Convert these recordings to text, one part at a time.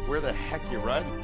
Where the heck you riding?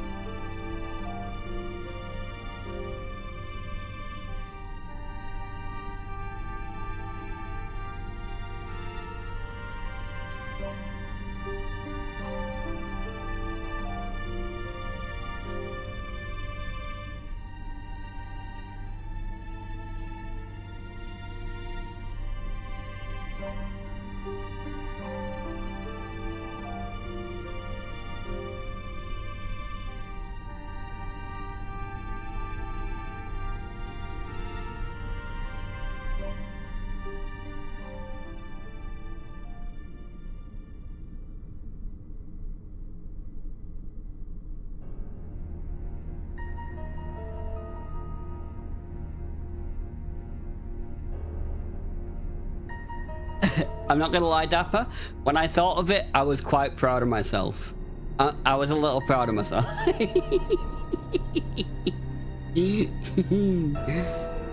I'm not gonna lie, Dapper. When I thought of it, I was quite proud of myself. I was a little proud of myself.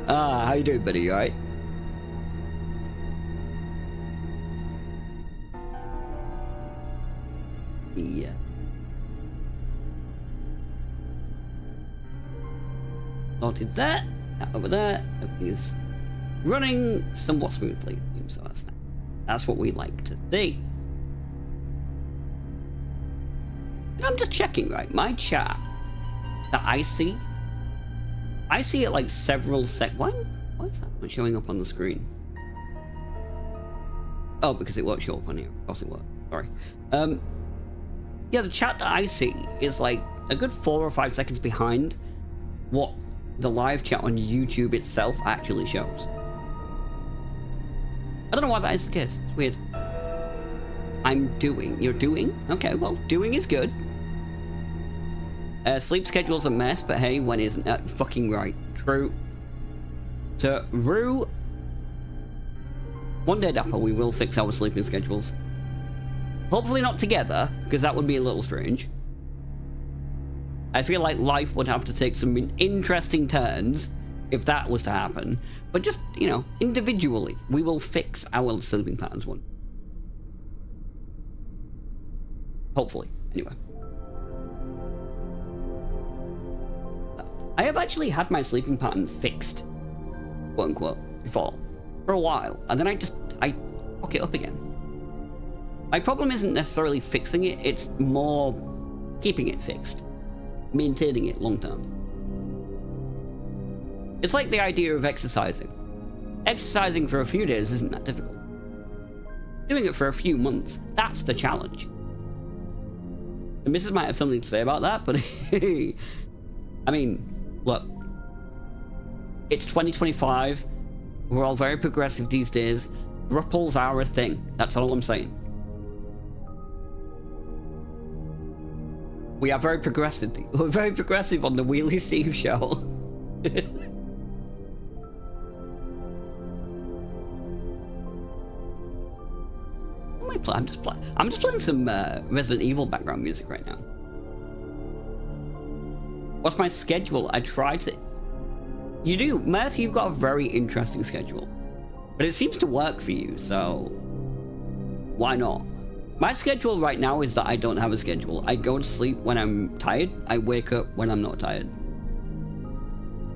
How you doing, buddy? You alright? Yeah. Sorted that. That over there. Everything is running somewhat smoothly. So that's what we like to see. And I'm just checking, right? My chat that I see it like several why is that not showing up on the screen? Oh, because it won't show up on here. Of course it won't. Sorry. Yeah, the chat that I see is like a good 4 or 5 seconds behind what the live chat on YouTube itself actually shows. I don't know why that is the case. It's weird. I'm doing. You're doing? Okay, well, doing is good. Sleep schedule's a mess, but hey, when isn't that fucking right? True. So, Rue. One day, Dapper, we will fix our sleeping schedules. Hopefully not together, because that would be a little strange. I feel like life would have to take some interesting turns if that was to happen. But just, you know, individually, we will fix our sleeping patterns one. Hopefully, anyway. I have actually had my sleeping pattern fixed, quote unquote, before, for a while, and then I fuck it up again. My problem isn't necessarily fixing it, it's more keeping it fixed, maintaining it long term. It's like the idea of exercising. Exercising for a few days isn't that difficult. Doing it for a few months, that's the challenge. The missus might have something to say about that, but I mean, look, it's 2025. We're all very progressive these days. Ripples are a thing. That's all I'm saying. We are very progressive. We're very progressive on the Wheelie Steve show. I'm just playing some Resident Evil background music right now. What's my schedule? I try to... You do, Mirth, you've got a very interesting schedule. But it seems to work for you, so... Why not? My schedule right now is that I don't have a schedule. I go to sleep when I'm tired. I wake up when I'm not tired.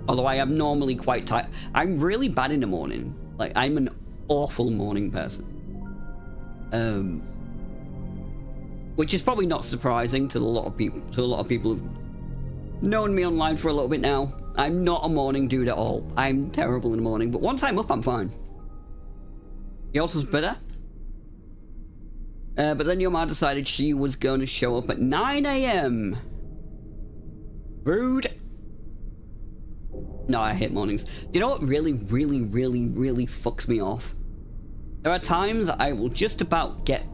Although I am normally quite tired. I'm really bad in the morning. Like, I'm an awful morning person. Which is probably not surprising to a lot of people. Who've known me online for a little bit now. I'm not a morning dude at all. I'm terrible in the morning, but once I'm up, I'm fine. Yours was better. But then your mom decided she was going to show up at 9 AM. Rude. No, I hate mornings. You know what really fucks me off? There are times I will just about get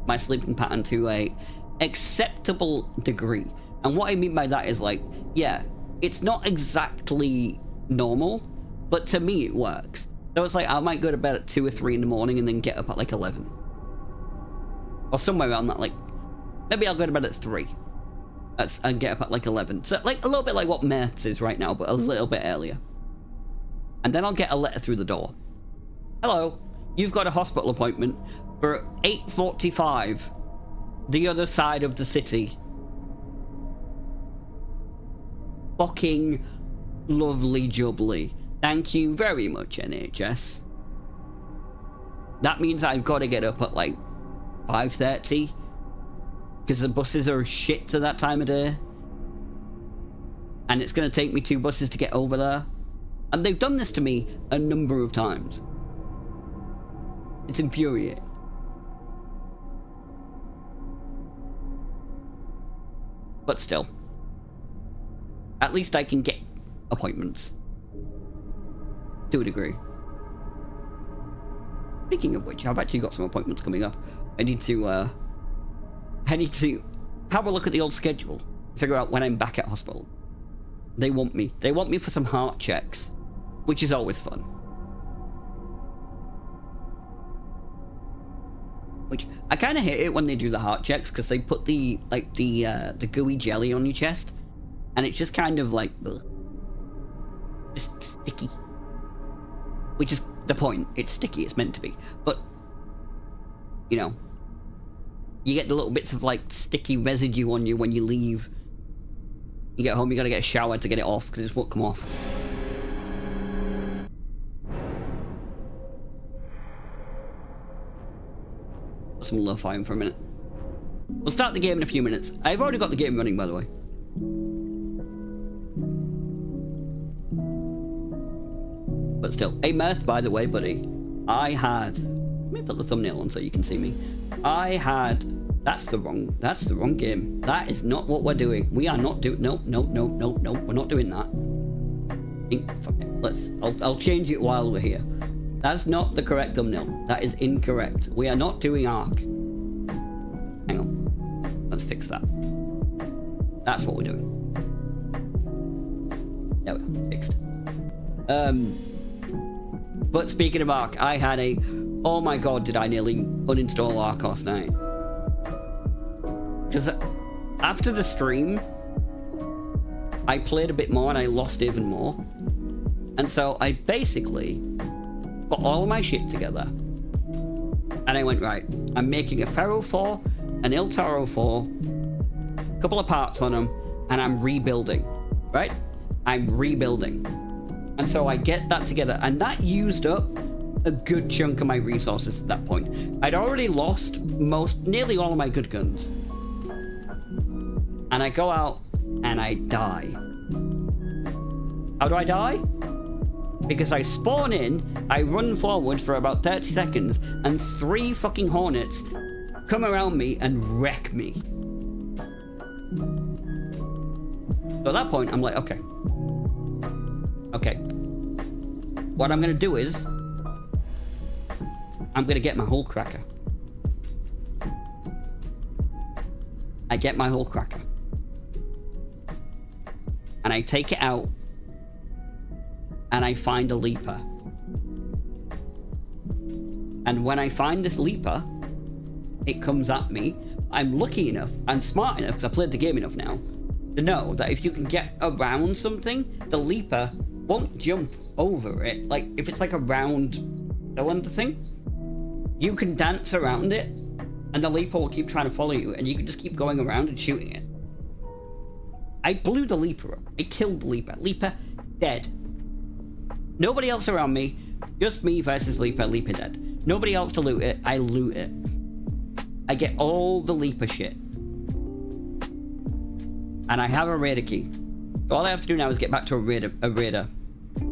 my sleeping pattern to a acceptable degree. And what I mean by that is like, yeah, it's not exactly normal, but to me it works. So it's like I might go to bed at 2 or 3 in the morning and then get up at like 11. Or somewhere around that, like, maybe I'll go to bed at 3. And get up at like 11. So like a little bit like what Mertz is right now, but a little bit earlier. And then I'll get a letter through the door. Hello, you've got a hospital appointment for 8:45. The other side of the city. fucking lovely jubbly. Thank you very much, NHS. That means I've got to get up at like 5:30 because the buses are shit to that time of day. And it's going to take me 2 buses to get over there. And they've done this to me a number of times. It's infuriating. But still. At least I can get appointments. To a degree. Speaking of which, I've actually got some appointments coming up. I need to have a look at the old schedule. Figure out when I'm back at hospital. They want me. They want me for some heart checks. Which is always fun. Which, I kind of hate it when they do the heart checks, because they put the gooey jelly on your chest. And it's just kind of like, ugh. Just sticky. Which is the point. It's sticky, it's meant to be. But, you know, you get the little bits of like sticky residue on you when you leave. You get home, you gotta get a shower to get it off, because it just won't come off. Put some lo-fi in for a minute. We'll start the game in a few minutes. I've already got the game running, by the way. But still, hey Mirth, by the way, buddy, I had, let me put the thumbnail on so you can see me. That's the wrong game. That is not what we're doing. We are not doing, nope, we're not doing that. Fuck it, I'll change it while we're here. That's not the correct thumbnail. That is incorrect. We are not doing Ark. Hang on, let's fix that. That's what we're doing. There we go, fixed. But speaking of Ark, I had a, oh my god, did I nearly uninstall Ark last night. Because after the stream, I played a bit more and I lost even more. And so I basically put all of my shit together. And I went, right, I'm making a Pharaoh 4, an Il Toro 4, a couple of parts on them, and I'm rebuilding, right? I'm rebuilding. And so I get that together, and that used up a good chunk of my resources at that point. I'd already lost nearly all of my good guns. And I go out, and I die. How do I die? Because I spawn in, I run forward for about 30 seconds, and 3 fucking hornets come around me and wreck me. So at that point, I'm like, okay. Okay. What I'm gonna do is, I'm gonna get my whole cracker. I get my whole cracker. And I take it out. And I find a leaper. And when I find this leaper, it comes at me. I'm lucky enough, I'm smart enough, because I played the game enough now, to know that if you can get around something, the leaper won't jump over it. Like, if it's like a round cylinder thing, you can dance around it, and the leaper will keep trying to follow you, and you can just keep going around and shooting it. I blew the leaper up. I killed the leaper. Leaper dead. Nobody else around me. Just me versus leaper. Leaper dead. Nobody else to loot it. I loot it. I get all the leaper shit. And I have a raider key. So all I have to do now is get back to a raider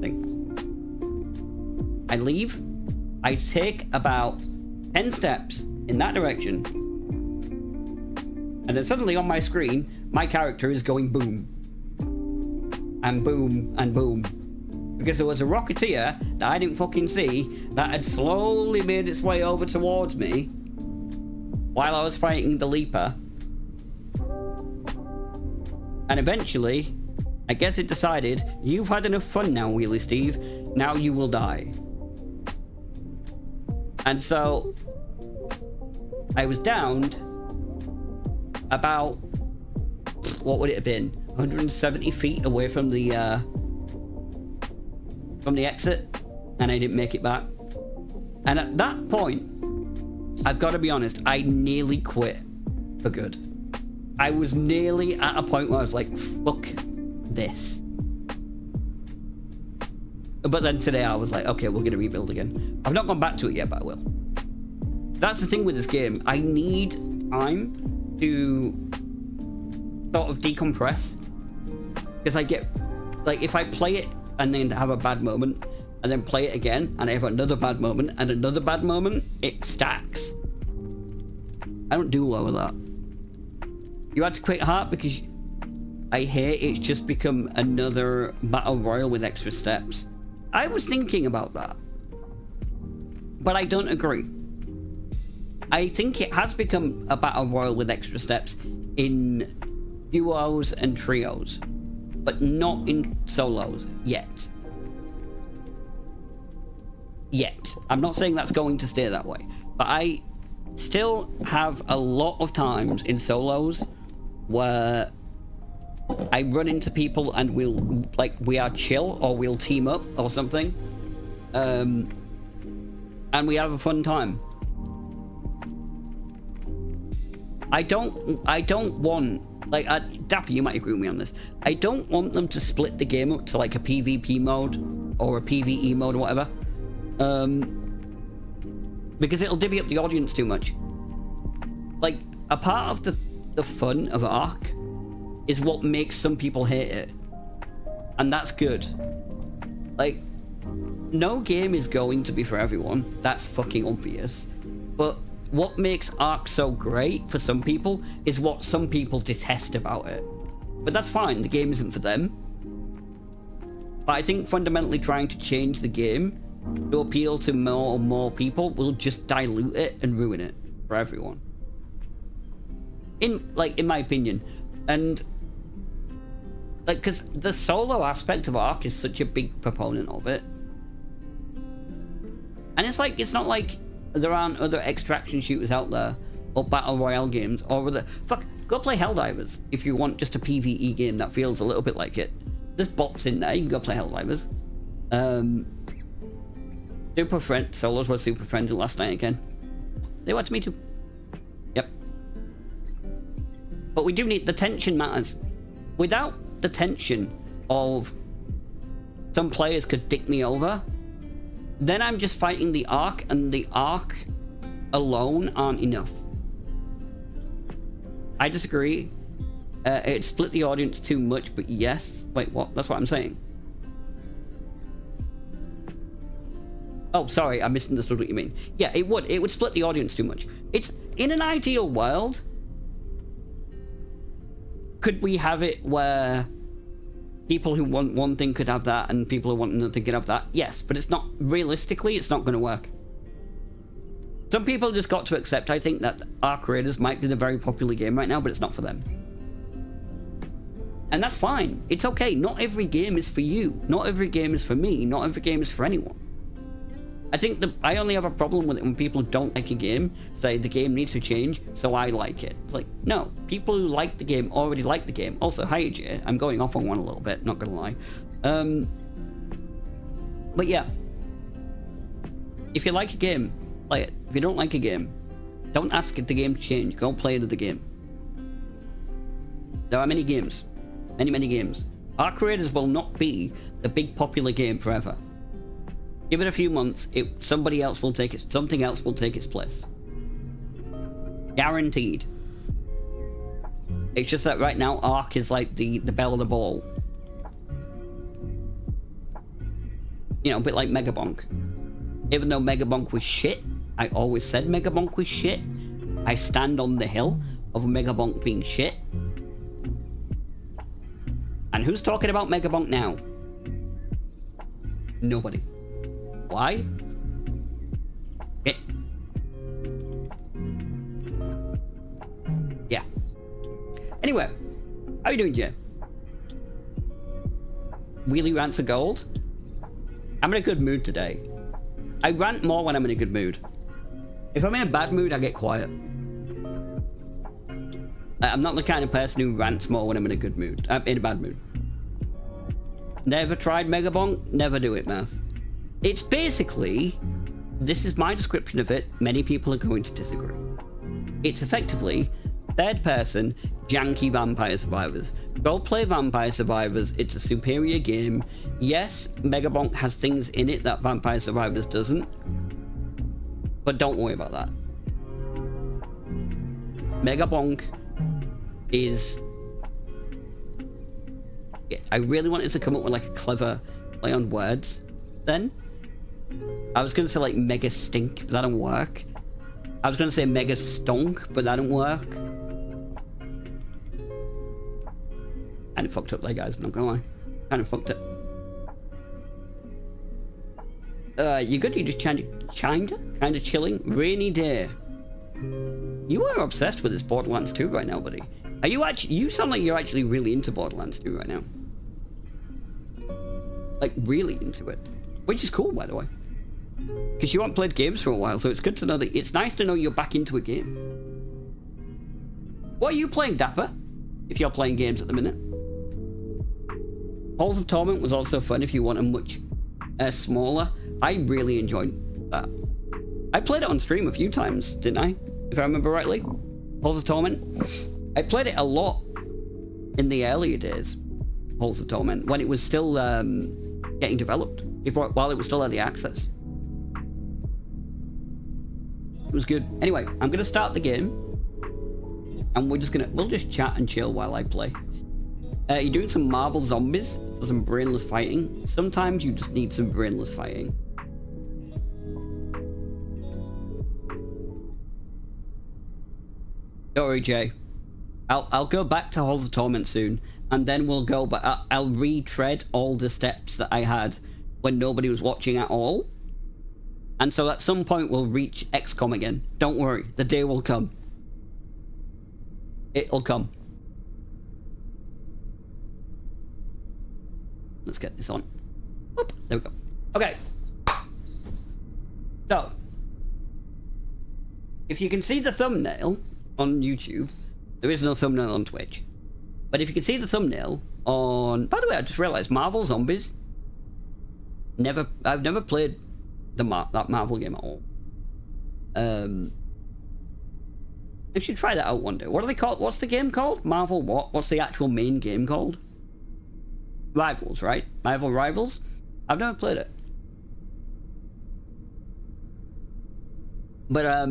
thing. I leave. I take about 10 steps in that direction. And then suddenly on my screen, my character is going boom. And boom, and boom. Because there was a rocketeer that I didn't fucking see that had slowly made its way over towards me while I was fighting the leaper. And eventually, I guess it decided, you've had enough fun now, Wheelie Steve. Now you will die. And so, I was downed about, what would it have been? 170 feet away from the exit, and I didn't make it back. And at that point, I've got to be honest, I nearly quit for good. I was nearly at a point where I was like, fuck this. But then today I was like, okay, we're going to rebuild again. I've not gone back to it yet, but I will. That's the thing with this game. I need time to sort of decompress. Because I get, like, if I play it and then have a bad moment, and then play it again, and I have another bad moment, and another bad moment, it stacks. I don't do well with that. You had to quit Heart because I hate it's just become another battle royal with extra steps. I was thinking about that, but I don't agree. I think it has become a battle royal with extra steps in duos and trios, but not in solos yet. I'm not saying that's going to stay that way, but I still have a lot of times in solos where I run into people and we'll, like, we are chill or we'll team up or something, and we have a fun time. I don't want, like, Dapper, you might agree with me on this. I don't want them to split the game up to like a PvP mode or a PvE mode or whatever, because it'll divvy up the audience too much. Like, a part of the fun of Ark is what makes some people hate it, and that's good. Like, no game is going to be for everyone, that's fucking obvious, but what makes Ark so great for some people is what some people detest about it. But that's fine, the game isn't for them. But I think fundamentally trying to change the game to appeal to more and more people will just dilute it and ruin it for everyone. In my opinion. And like, because the solo aspect of Ark is such a big proponent of it. And it's like, it's not like there aren't other extraction shooters out there, or battle royale games, or other... Fuck, go play Helldivers if you want just a PvE game that feels a little bit like it. There's bots in there, you can go play Helldivers. Solos were super friendly last night again. They were to me too. Yep. But we do need... The tension matters. Without the tension of some players could dick me over, then I'm just fighting the Ark, and the Ark alone aren't enough. I disagree. It split the audience too much, but yes. Wait, what? That's what I'm saying. Oh, sorry, I misunderstood what you mean. Yeah, it would. It would split the audience too much. It's, in an ideal world, could we have it where people who want one thing could have that, and people who want another thing could have that? Yes, but it's not, realistically, it's not going to work. Some people just got to accept, I think, that Ark Raiders might be the very popular game right now, but it's not for them. And that's fine. It's okay. Not every game is for you. Not every game is for me. Not every game is for anyone. I think I only have a problem with it when people don't like a game, say the game needs to change, so I like it. It's like, no, people who like the game already like the game. Also, hi AJ, I'm going off on one a little bit, not gonna lie. But yeah, if you like a game, play it. If you don't like a game, don't ask if the game to change, go play another game. There are many games, many games. Ark Raiders will not be the big popular game forever. Give it a few months, something else will take its place. Guaranteed. It's just that right now, Ark is like the belle of the ball. You know, a bit like Megabonk. Even though Megabonk was shit, I always said Megabonk was shit. I stand on the hill of Megabonk being shit. And who's talking about Megabonk now? Nobody. Why? Yeah. Anyway, how you doing, Jay? Wheelie rants of gold? I'm in a good mood today. I rant more when I'm in a good mood. If I'm in a bad mood, I get quiet. I'm not the kind of person who rants more when I'm in a good mood. I'm in a bad mood. Never tried Megabonk? Never do it, math. It's basically, this is my description of it, many people are going to disagree. It's effectively third person janky Vampire Survivors. Go play Vampire Survivors. It's a superior game. Yes, Megabonk has things in it that Vampire Survivors doesn't. But don't worry about that. Megabonk is... I really wanted to come up with like a clever play on words then. I was going to say like Mega Stink, but that don't work. I was going to say Mega Stonk, but that don't work. Kind of fucked up there, guys, I'm not gonna lie. Kind of fucked up. You good? You just kinda chilling? Rainy day. You are obsessed with this Borderlands 2 right now, buddy. Are you actually? You sound like you're actually really into Borderlands 2 right now. Like really into it, which is cool, by the way. Because you haven't played games for a while, so it's good to know that. It's nice to know you're back into a game. What are you playing, Dapper? If you're playing games at the minute. Halls of Torment was also fun if you want a much smaller. I really enjoyed that. I played it on stream a few times, didn't I? If I remember rightly. Halls of Torment. I played it a lot in the earlier days. Halls of Torment. When it was still getting developed. While it was still early access. It was good. Anyway, I'm going to start the game. And we'll just chat and chill while I play. You're doing some Marvel Zombies for some brainless fighting. Sometimes you just need some brainless fighting. Don't worry, Jay. I'll go back to Halls of Torment soon, and then we'll go back. I'll retread all the steps that I had when nobody was watching at all. And so at some point we'll reach XCOM again. Don't worry, the day will come. It'll come. Let's get this on. Whoop, there we go. Okay. So, if you can see the thumbnail on YouTube, there is no thumbnail on Twitch. But if you can see the thumbnail on... By the way, I just realized Marvel Zombies. I've never played that Marvel game at all. I should try that out one day. What are they called? What's the game called? Marvel what? What's the actual main game called? Rivals, right? Marvel Rivals? I've never played it. But,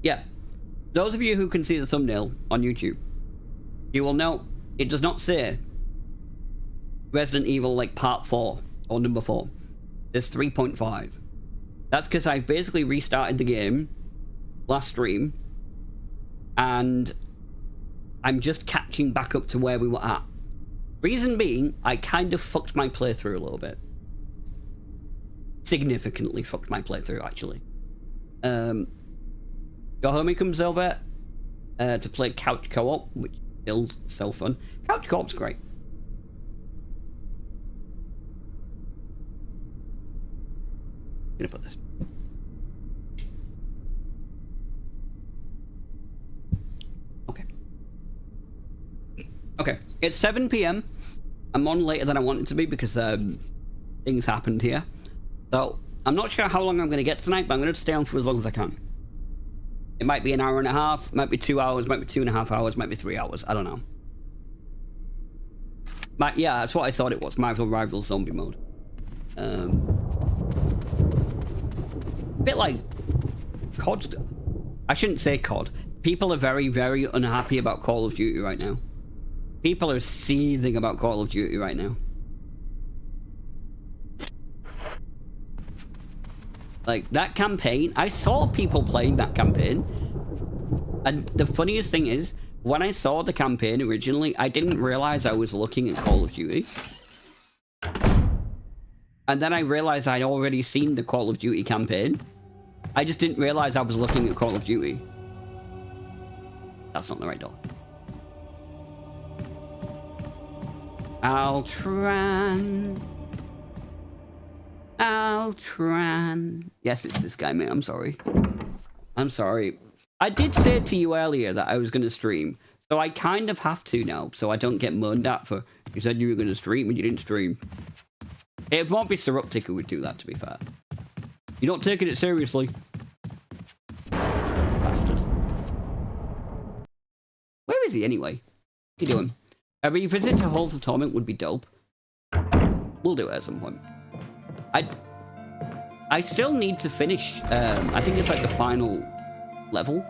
yeah. Those of you who can see the thumbnail on YouTube, you will know it does not say Resident Evil, like, Part 4 or Number 4. There's 3.5. That's because I basically restarted the game last stream, and I'm just catching back up to where we were at. Reason being, I kind of fucked my playthrough a little bit. Significantly fucked my playthrough, actually. Your homie comes over to play couch co-op, which is so fun. Couch co-op's great. I'm gonna put this. Okay. Okay, it's 7 PM. I'm on later than I wanted to be because things happened here. So, I'm not sure how long I'm going to get tonight, but I'm going to stay on for as long as I can. It might be an hour and a half, might be 2 hours, might be 2.5 hours, might be 3 hours. I don't know. But yeah, that's what I thought it was. Marvel Rivals Zombie Mode. A bit like COD. I shouldn't say COD. People are very, very unhappy about Call of Duty right now. People are seething about Call of Duty right now. Like, that campaign, I saw people playing that campaign. And the funniest thing is, when I saw the campaign originally, I didn't realize I was looking at Call of Duty. And then I realized I'd already seen the Call of Duty campaign. I just didn't realize I was looking at Call of Duty. That's not the right door. Altran. Yes, it's this guy, mate. I'm sorry. I'm sorry. I did say to you earlier that I was going to stream, so I kind of have to now, so I don't get moaned at for, you said you were going to stream and you didn't stream. It won't be Suruptic who would do that, to be fair. You're not taking it seriously. Bastard. Where is he anyway? What are you doing? A revisit to Halls of Torment would be dope. We'll do it at some point. I still need to finish. I think it's like the final level.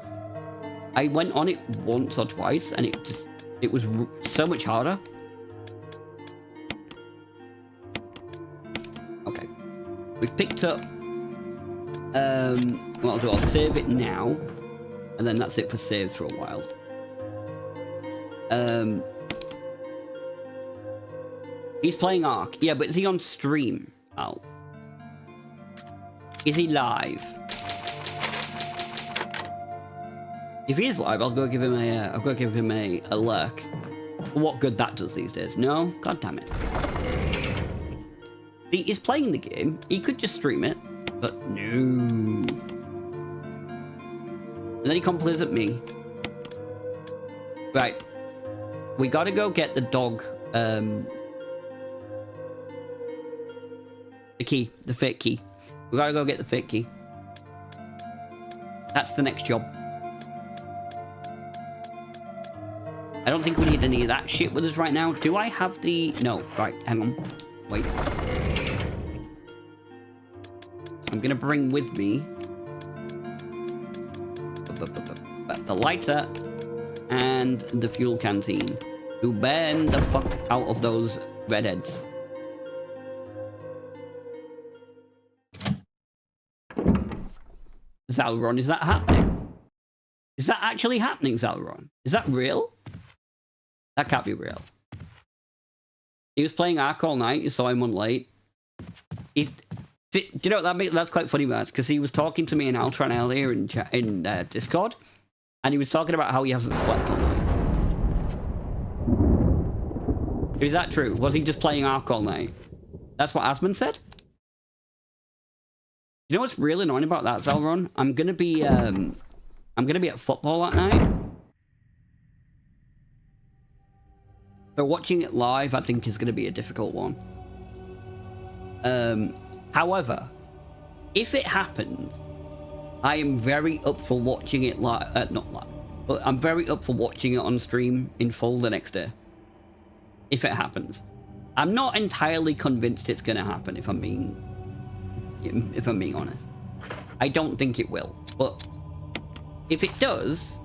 I went on it once or twice, and it was so much harder. Okay, we've picked up. What I'll do, I'll save it now, and then that's it for saves for a while. He's playing Ark. Yeah, but is he on stream? Al? Is he live? If he is live, I'll go give him a lurk. What good that does these days? No, god damn it. He's playing the game. He could just stream it, but no. And then he complains at me. Right, we gotta go get the dog. The key, the fake key. We gotta go get the fake key. That's the next job. I don't think we need any of that shit with us right now. Do I have the... No, right, hang on. Wait. I'm gonna bring with me... the lighter and the fuel canteen. To burn the fuck out of those redheads. Zalron, is that happening? Is that actually happening, Zalron? Is that real? That can't be real. He was playing Ark all night. You saw him on late. Do you know what that's quite funny, man? Because he was talking to me in Altron earlier in Discord, and he was talking about how he hasn't slept all night. Is that true? Was he just playing Ark all night? That's what Asmund said? You know what's really annoying about that, Zalron? I'm gonna be at football that night. So watching it live, I think, is gonna be a difficult one. However, if it happens, I am very up for watching it live. Not live, but I'm very up for watching it on stream in full the next day. If it happens, I'm not entirely convinced it's gonna happen. If I'm being honest, I don't think it will. But if it does,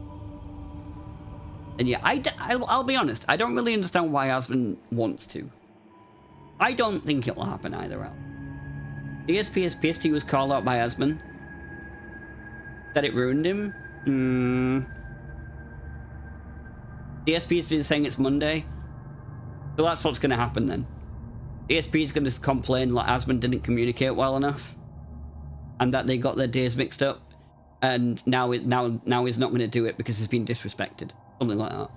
then yeah, I'll be honest. I don't really understand why Asmund wants to. I don't think it'll happen either. DSP is pissed he was called out by Asmund. That it ruined him. DSP has been saying it's Monday. So that's what's going to happen then. DSP is going to complain like Asmund didn't communicate well enough. And that they got their days mixed up. And now he's not going to do it because he's been disrespected. Something like that.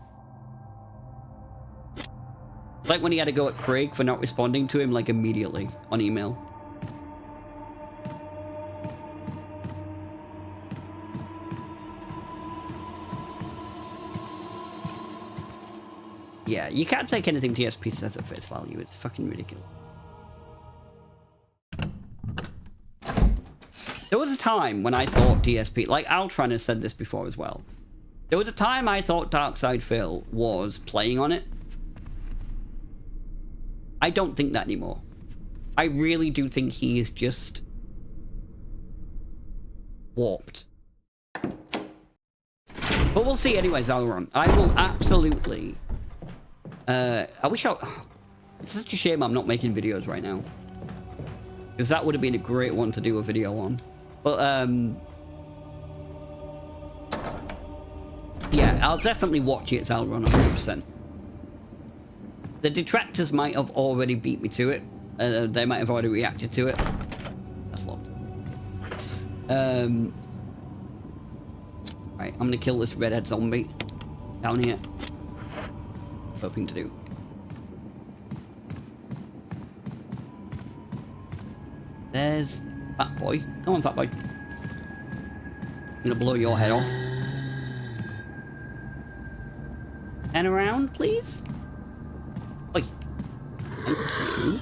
Like when he had to go at Craig for not responding to him like immediately on email. Yeah, you can't take anything DSP says at face value. It's fucking ridiculous. There was a time when I thought DSP... Like, Altran has said this before as well. There was a time I thought Darkside Phil was playing on it. I don't think that anymore. I really do think he is just... warped. But we'll see anyway, Zalron. I will absolutely... I wish I... It's such a shame I'm not making videos right now. Because that would have been a great one to do a video on. But, yeah, I'll definitely watch it, Zalron, 100%. The detractors might have already beat me to it. They might have already reacted to it. That's locked. Right, I'm gonna kill this redhead zombie down here. Hoping to do. There's Fat Boy. Come on, Fat Boy. I'm gonna blow your head off. Turn around, please. Oi. Thank you.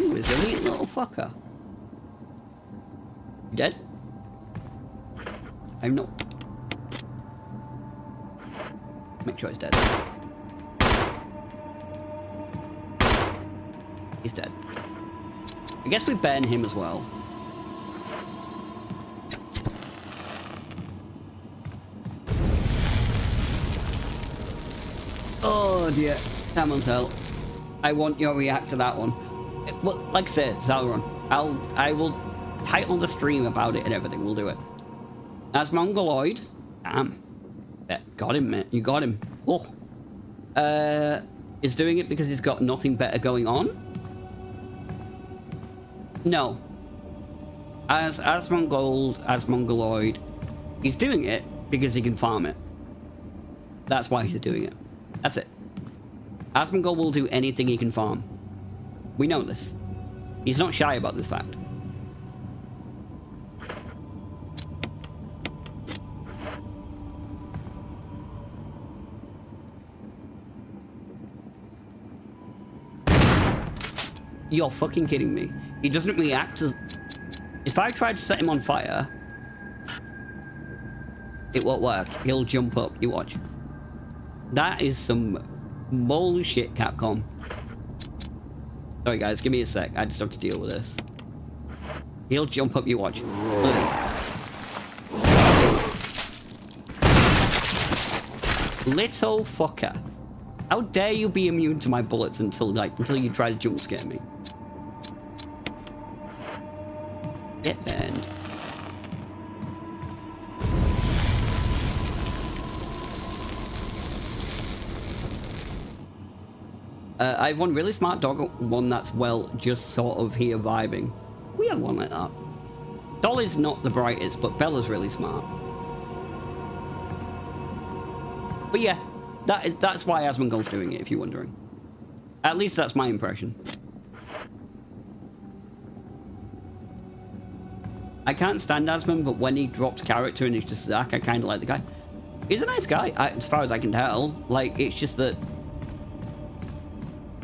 Ooh, resilient little fucker. You dead? I'm not. Make sure he's dead. He's dead. I guess we burn him as well. Oh dear. Someone's hell. I want your react to that one. Well, like I said, Zalron, I will title the stream about it and everything. We'll do it. As Mongoloid. Damn. Yeah, got him, man. You got him. Oh. Is doing it because he's got nothing better going on? No. As Mongoloid, he's doing it because he can farm it. That's why he's doing it. That's it. Asmongold will do anything he can farm. We know this. He's not shy about this fact. You're fucking kidding me. He doesn't react as... If I try to set him on fire, it won't work. He'll jump up. You watch. That is some bullshit, Capcom. Sorry guys, give me a sec. I just have to deal with this. He'll jump up. You watch. Look at this. Little fucker. How dare you be immune to my bullets until you try to jump scare me. Get banned. I have one really smart dog, one that's, well, just sort of here vibing. We have one like that. Dolly's not the brightest, but Bella's really smart. But yeah, that's why Asmongold's doing it, if you're wondering. At least that's my impression. I can't stand Asmon, but when he drops character and he's just Zack, I kind of like the guy. He's a nice guy, as far as I can tell. Like, it's just that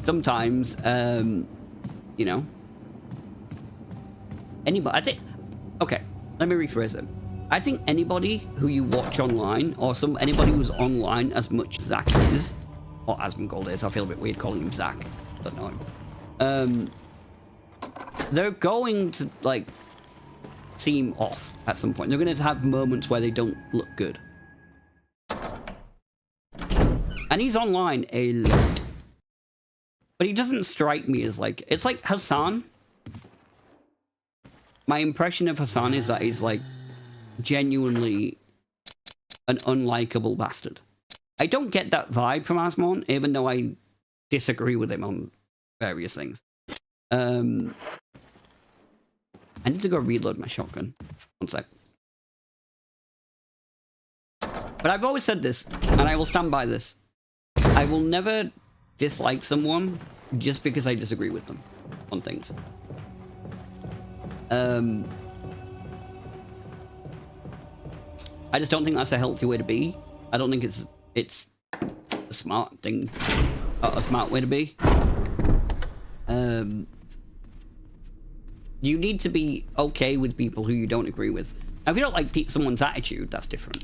sometimes, you know, anybody, I think, okay, let me rephrase it. I think anybody who you watch online, or anybody who's online as much as Zack is, or Asmongold is, I feel a bit weird calling him Zack, I don't know him. They're going to, like, seem off at some point. They're going to have moments where they don't look good. And he's online a lot. But he doesn't strike me as like... It's like Hassan. My impression of Hassan is that he's like genuinely an unlikable bastard. I don't get that vibe from Asmon, even though I disagree with him on various things. I need to go reload my shotgun. One sec. But I've always said this, and I will stand by this. I will never dislike someone just because I disagree with them on things. I just don't think that's a healthy way to be. I don't think it's a smart thing, a smart way to be. You need to be okay with people who you don't agree with. Now, if you don't like someone's attitude, that's different.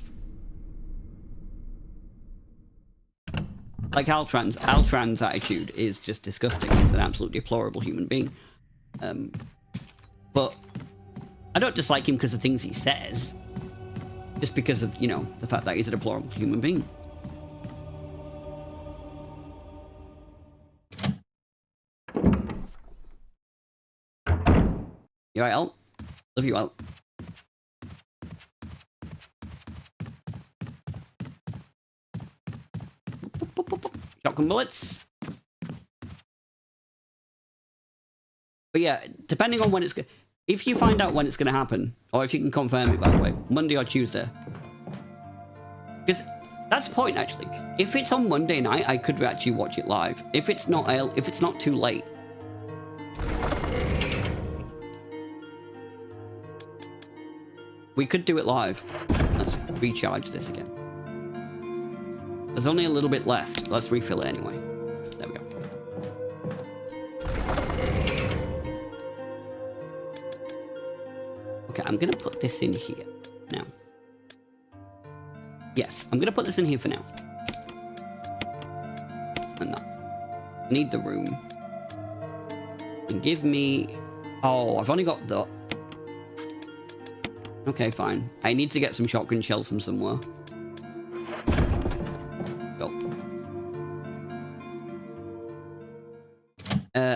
Like Altran's attitude is just disgusting. He's an absolutely deplorable human being. But I don't dislike him because of things he says. Just because of, you know, the fact that he's a deplorable human being. You alright, Alt? Love you, Alt. Shotgun bullets. But yeah, depending on when it's... If you find out when it's going to happen, or if you can confirm it, by the way, Monday or Tuesday. Because that's the point, actually. If it's on Monday night, I could actually watch it live. If it's not too late. We could do it live. Let's recharge this again. There's only a little bit left. Let's refill it anyway. There we go. Okay, I'm gonna put this in here now. Yes, I'm gonna put this in here for now. And that. I need the room. And give me... Oh, I've only got the... Okay, fine. I need to get some shotgun shells from somewhere. Go.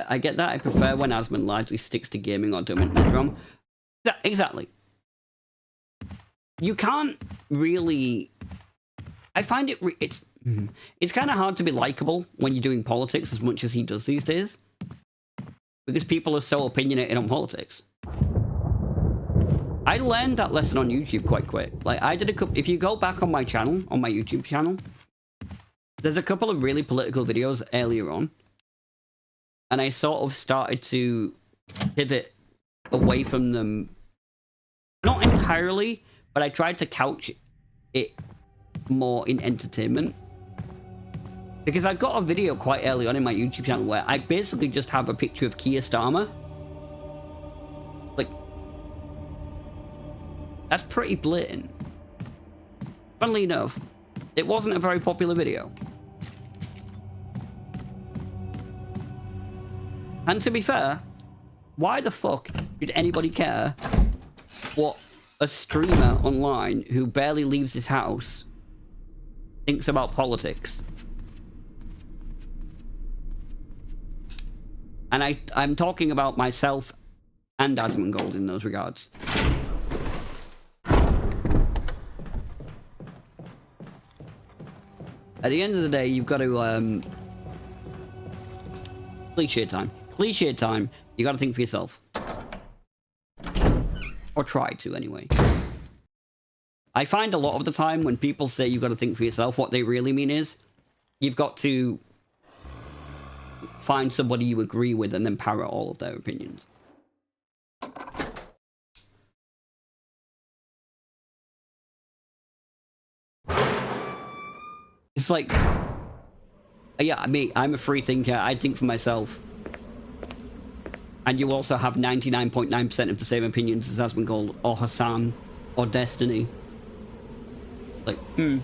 I get that. I prefer when Asmund largely sticks to gaming or dominant drum. Exactly. You can't really... I find it's kind of hard to be likable when you're doing politics as much as he does these days. Because people are so opinionated on politics. I learned that lesson on YouTube quite quick. Like, I did a couple... If you go back on my channel, on my YouTube channel, there's a couple of really political videos earlier on. And I sort of started to pivot away from them. Not entirely, but I tried to couch it more in entertainment. Because I've got a video quite early on in my YouTube channel where I basically just have a picture of Keir Starmer. Like, that's pretty blatant. Funnily enough, it wasn't a very popular video. And to be fair, why the fuck did anybody care what a streamer online who barely leaves his house thinks about politics? And I'm talking about myself and Asmongold in those regards. At the end of the day, you've got to, cliche time. Cliche time, you got to think for yourself. Or try to, anyway. I find a lot of the time when people say you've got to think for yourself, what they really mean is you've got to find somebody you agree with and then parrot all of their opinions. It's like, yeah, I'm a free thinker. I think for myself. And you also have 99.9% of the same opinions as Asmongold or Hassan or Destiny. Like, okay.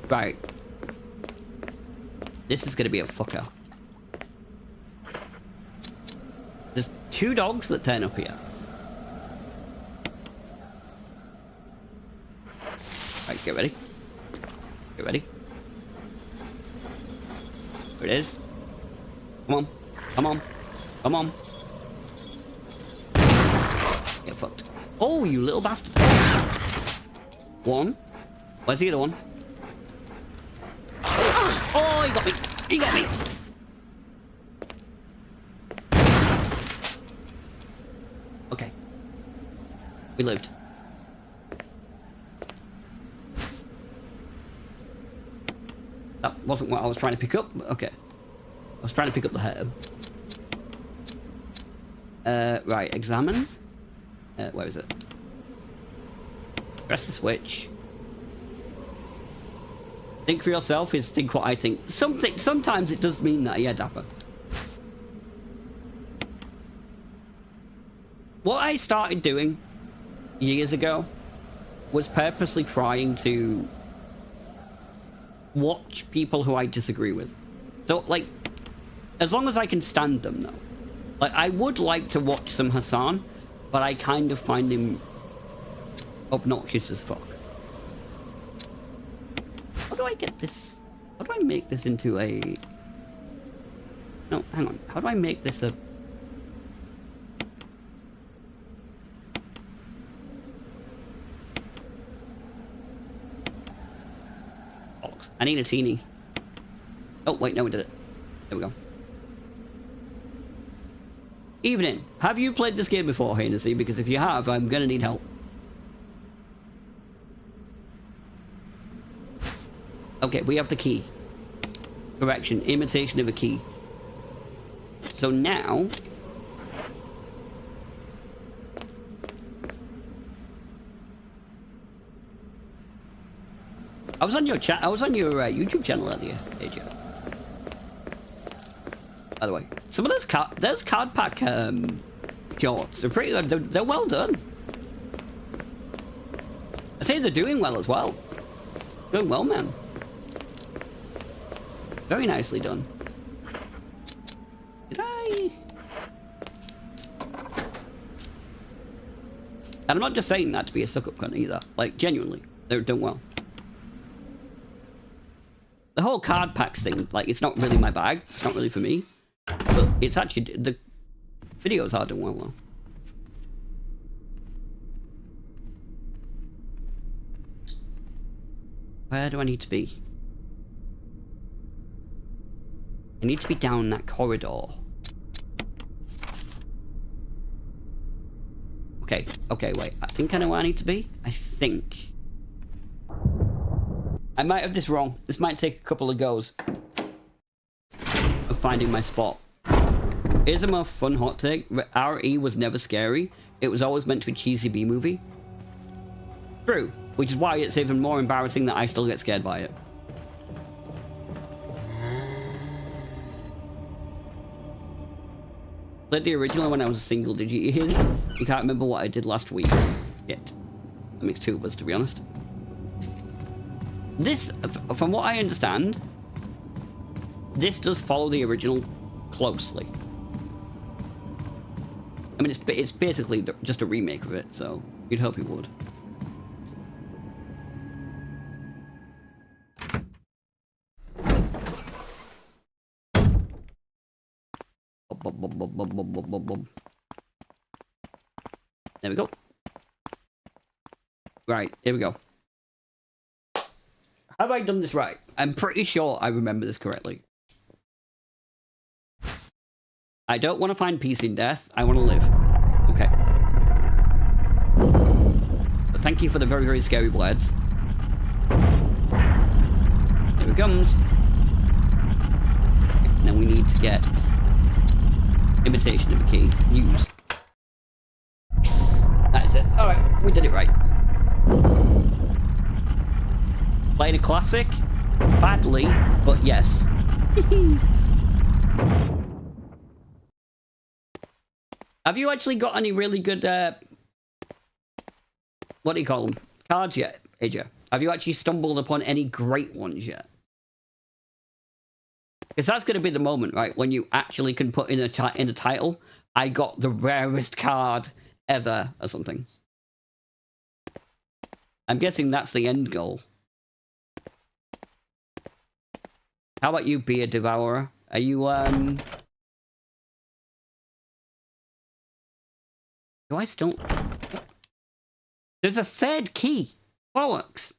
Right. This is gonna be a fucker. There's 2 dogs that turn up here. Right, get ready. Get ready. Here it is. Come on. Come on. Come on. Get fucked. Oh, you little bastard. 1. Where's the other one? Oh, he got me. He got me. Okay. We lived. That wasn't what I was trying to pick up. Okay. I was trying to pick up the herb. Right, examine. Where is it? Press the switch. Think for yourself is think what I think. Sometimes it does mean that, yeah, Dapper. What I started doing years ago was purposely trying to watch people who I disagree with. So, like, as long as I can stand them, though. Like, I would like to watch some Hassan, but I kind of find him obnoxious as fuck. How do I get this? How do I make this into a... No, hang on. How do I make this a... I need a teeny. Oh, wait, no, we did it. There we go. Evening. Have you played this game before, Hennessy? Because if you have, I'm gonna need help. Okay, we have the key. Correction. Imitation of a key. So now... I was on your chat. I was on your YouTube channel earlier, AJ. by the way. Some of those card pack shorts are pretty good. They're well done. I'd say they're doing well as well. Doing well, man. Very nicely done. Did I? And I'm not just saying that to be a suck-up cunt either. Like, genuinely, they're doing well. The whole card packs thing, like, it's not really my bag. It's not really for me. But it's actually, the videos are doing well, though. Where do I need to be? I need to be down that corridor. Okay, okay, wait. I think I know where I need to be. I think. I might have this wrong. This might take a couple of goes of finding my spot. Here's a more fun hot take. RE was never scary. It was always meant to be a cheesy B movie. True. Which is why it's even more embarrassing that I still get scared by it. Played the original when I was a single digit years. You can't remember what I did last week. Yet. That makes two of us, to be honest. This, from what I understand, this does follow the original closely. I mean, it's basically just a remake of it, so you'd hope it would. There we go. Right, here we go. Have I done this right? I'm pretty sure I remember this correctly. I don't want to find peace in death. I want to live. Okay. But thank you for the very, very scary blades. Here it comes. Now we need to get imitation of a key. Use. Yes. That is it. Alright, we did it right. Played a classic. Badly, but yes. Have you actually got any really good, what do you call them? Cards yet, Idja? Have you actually stumbled upon any great ones yet? Because that's going to be the moment, right? When you actually can put in a title, I got the rarest card ever, or something. I'm guessing that's the end goal. How about you, Beer Devourer? Are you, do I still... There's a third key. Bollocks.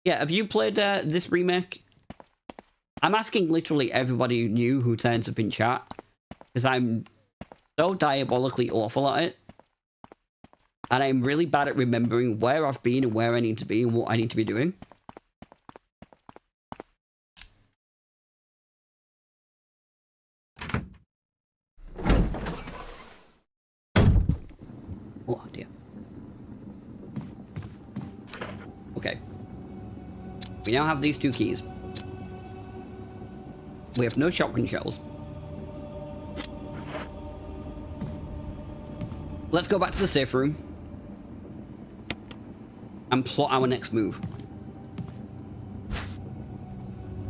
Yeah, have you played this remake? I'm asking literally everybody who knew who turns up in chat. Because I'm so diabolically awful at it. And I'm really bad at remembering where I've been and where I need to be and what I need to be doing. Oh dear. Okay. We now have these two keys. We have no shotgun shells. Let's go back to the safe room and plot our next move.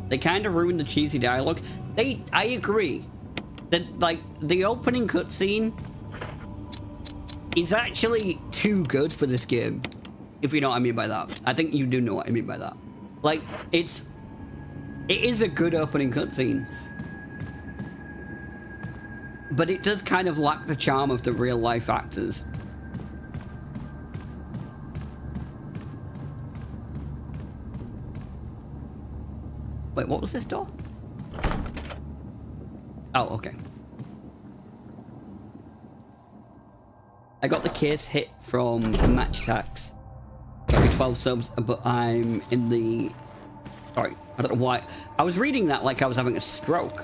They kind of ruined the cheesy dialogue. I agree that, like, the opening cutscene is actually too good for this game, if you know what I mean by that. I think you do know what I mean by that. Like, it is a good opening cutscene, but it does kind of lack the charm of the real life actors. Wait, what was this door? Oh, okay. I got the case hit from match tax. Maybe 12 subs, but I'm in the... Sorry, I don't know why. I was reading that like I was having a stroke.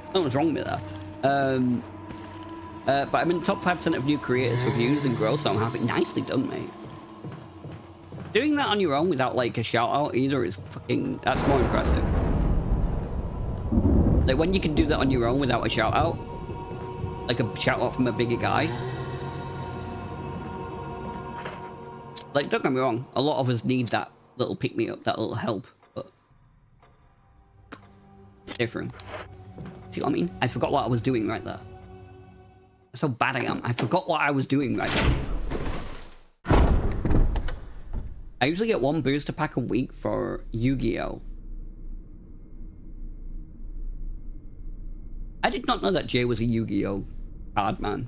Something was wrong with that. But I'm in the top 5% of new creators for views and growth, so I'm happy. Nicely done, mate. Doing that on your own without, like, a shout-out either is fucking... That's more impressive. Like when you can do that on your own without a shout out, like a shout out from a bigger guy. Like, don't get me wrong, a lot of us need that little pick me up, that little help, but different. See what I mean? I forgot what I was doing right there. That's how bad I am. I forgot what I was doing right there. I usually get 1 booster pack a week for Yu-Gi-Oh! I did not know that Jay was a Yu-Gi-Oh! Card man.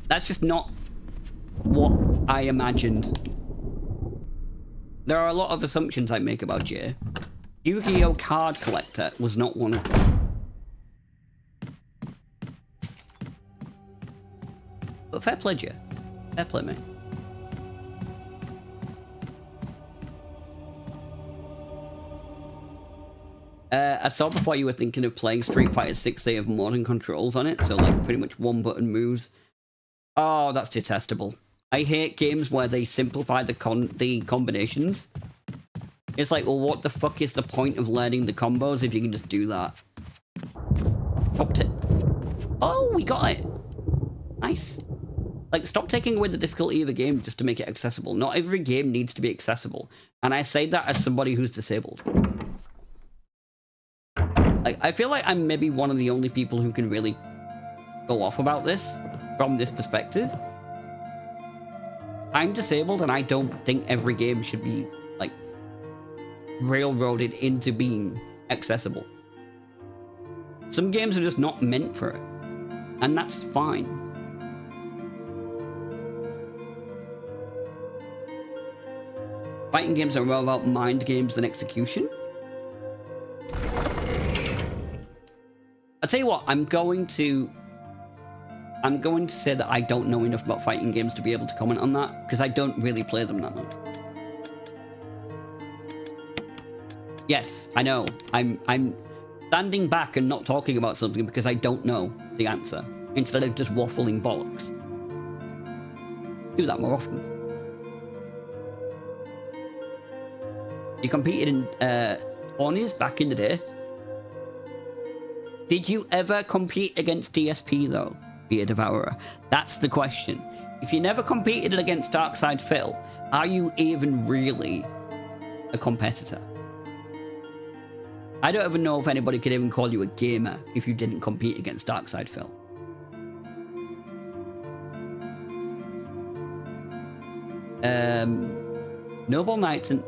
That's just not what I imagined. There are a lot of assumptions I make about Jay. Yu-Gi-Oh! Card collector was not one of them. But fair play, Jay. Fair play, mate. I saw before you were thinking of playing Street Fighter 6, they have modern controls on it, so like pretty much 1-button moves. Oh, that's detestable. I hate games where they simplify the combinations. It's like, well, what the fuck is the point of learning the combos if you can just do that? Popped it. Oh, we got it. Nice. Like, stop taking away the difficulty of a game just to make it accessible. Not every game needs to be accessible. And I say that as somebody who's disabled. Like, I feel like I'm maybe one of the only people who can really go off about this from this perspective. I'm disabled and I don't think every game should be, like, railroaded into being accessible. Some games are just not meant for it. And that's fine. Fighting games are more about mind games than execution. I'll tell you what, I'm going to say that I don't know enough about fighting games to be able to comment on that, because I don't really play them that much. Yes, I know. I'm standing back and not talking about something because I don't know the answer, instead of just waffling bollocks. Do that more often. You competed in tourneys back in the day. Did you ever compete against DSP though, Beer Devourer? That's the question. If you never competed against Darkside Phil, are you even really a competitor? I don't even know if anybody could even call you a gamer if you didn't compete against Darkside Phil. Noble Knights and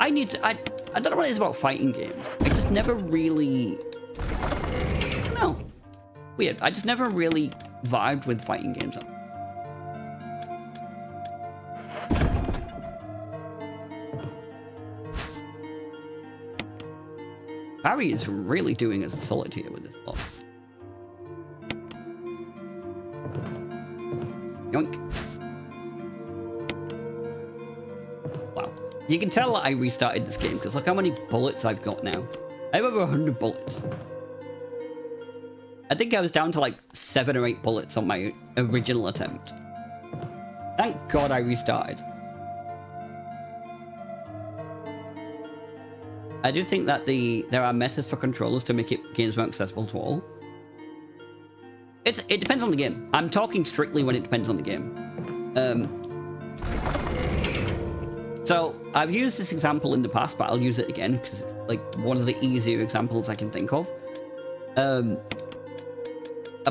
I don't know what it is about fighting games. I just never really... I don't know. Weird. I just never really vibed with fighting games. Barry is really doing us a solid here with this lot. Yoink. Wow. You can tell that I restarted this game, because look how many bullets I've got now. I have over 100 bullets. I think I was down to like 7 or 8 bullets on my original attempt. Thank God I restarted. I do think that there are methods for controllers to make games more accessible to all. It depends on the game. I'm talking strictly when it depends on the game. So I've used this example in the past, but I'll use it again because it's like one of the easier examples I can think of. A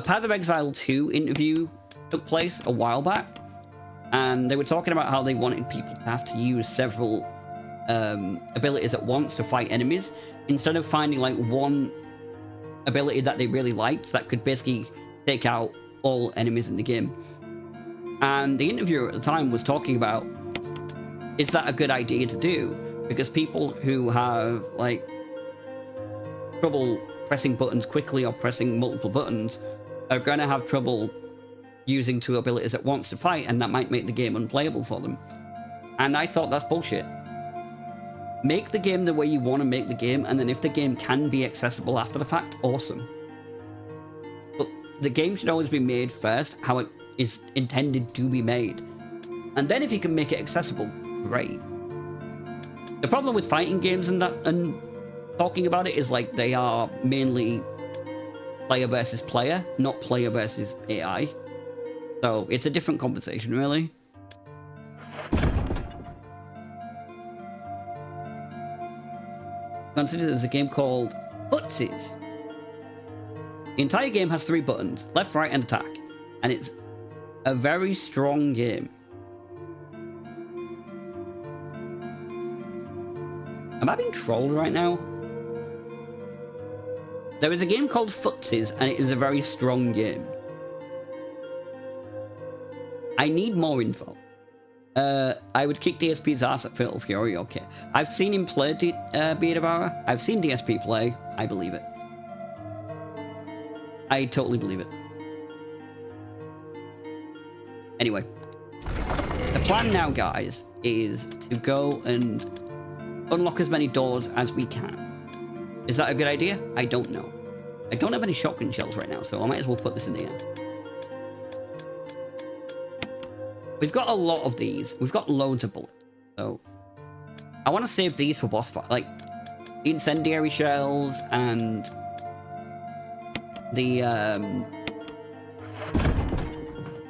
Path of Exile 2 interview took place a while back, and they were talking about how they wanted people to have to use several abilities at once to fight enemies, instead of finding like one ability that they really liked that could basically take out all enemies in the game. And the interviewer at the time was talking about, is that a good idea to do? Because people who have like trouble pressing buttons quickly or pressing multiple buttons are going to have trouble using 2 abilities at once to fight, and that might make the game unplayable for them. And I thought that's bullshit. Make the game the way you want to make the game, and then if the game can be accessible after the fact, awesome. But the game should always be made first, how it is intended to be made. And then if you can make it accessible, great. The problem with fighting games and that, and talking about it, is like they are mainly player versus player, not player versus AI. So it's a different conversation, really. Consider there's a game called Footsies. The entire game has 3 buttons, left, right, and attack. And it's a very strong game. Am I being trolled right now? There is a game called Footsies, and it is a very strong game. I need more info. I would kick DSP's ass at Fatal Fury, okay. I've seen him play Beard of Ara. I've seen DSP play. I believe it. I totally believe it. Anyway. The plan now, guys, is to go and unlock as many doors as we can. Is that a good idea? I don't know. I don't have any shotgun shells right now, so I might as well put this in the air. We've got a lot of these. We've got loads of bullets. So I want to save these for boss fight. Like incendiary shells and the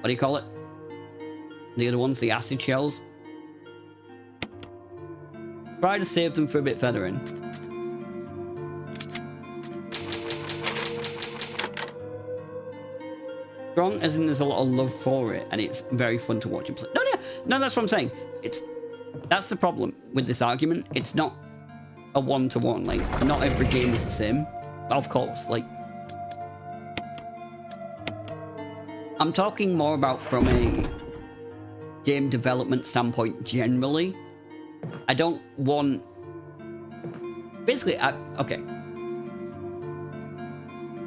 what do you call it? The other ones, the acid shells. Try to save them for a bit further in. Strong as in there's a lot of love for it, and it's very fun to watch him play. No, that's what I'm saying. That's the problem with this argument. It's not a one-to-one. Like, not every game is the same. Of course, like, I'm talking more about from a game development standpoint generally. I don't want... Basically, okay.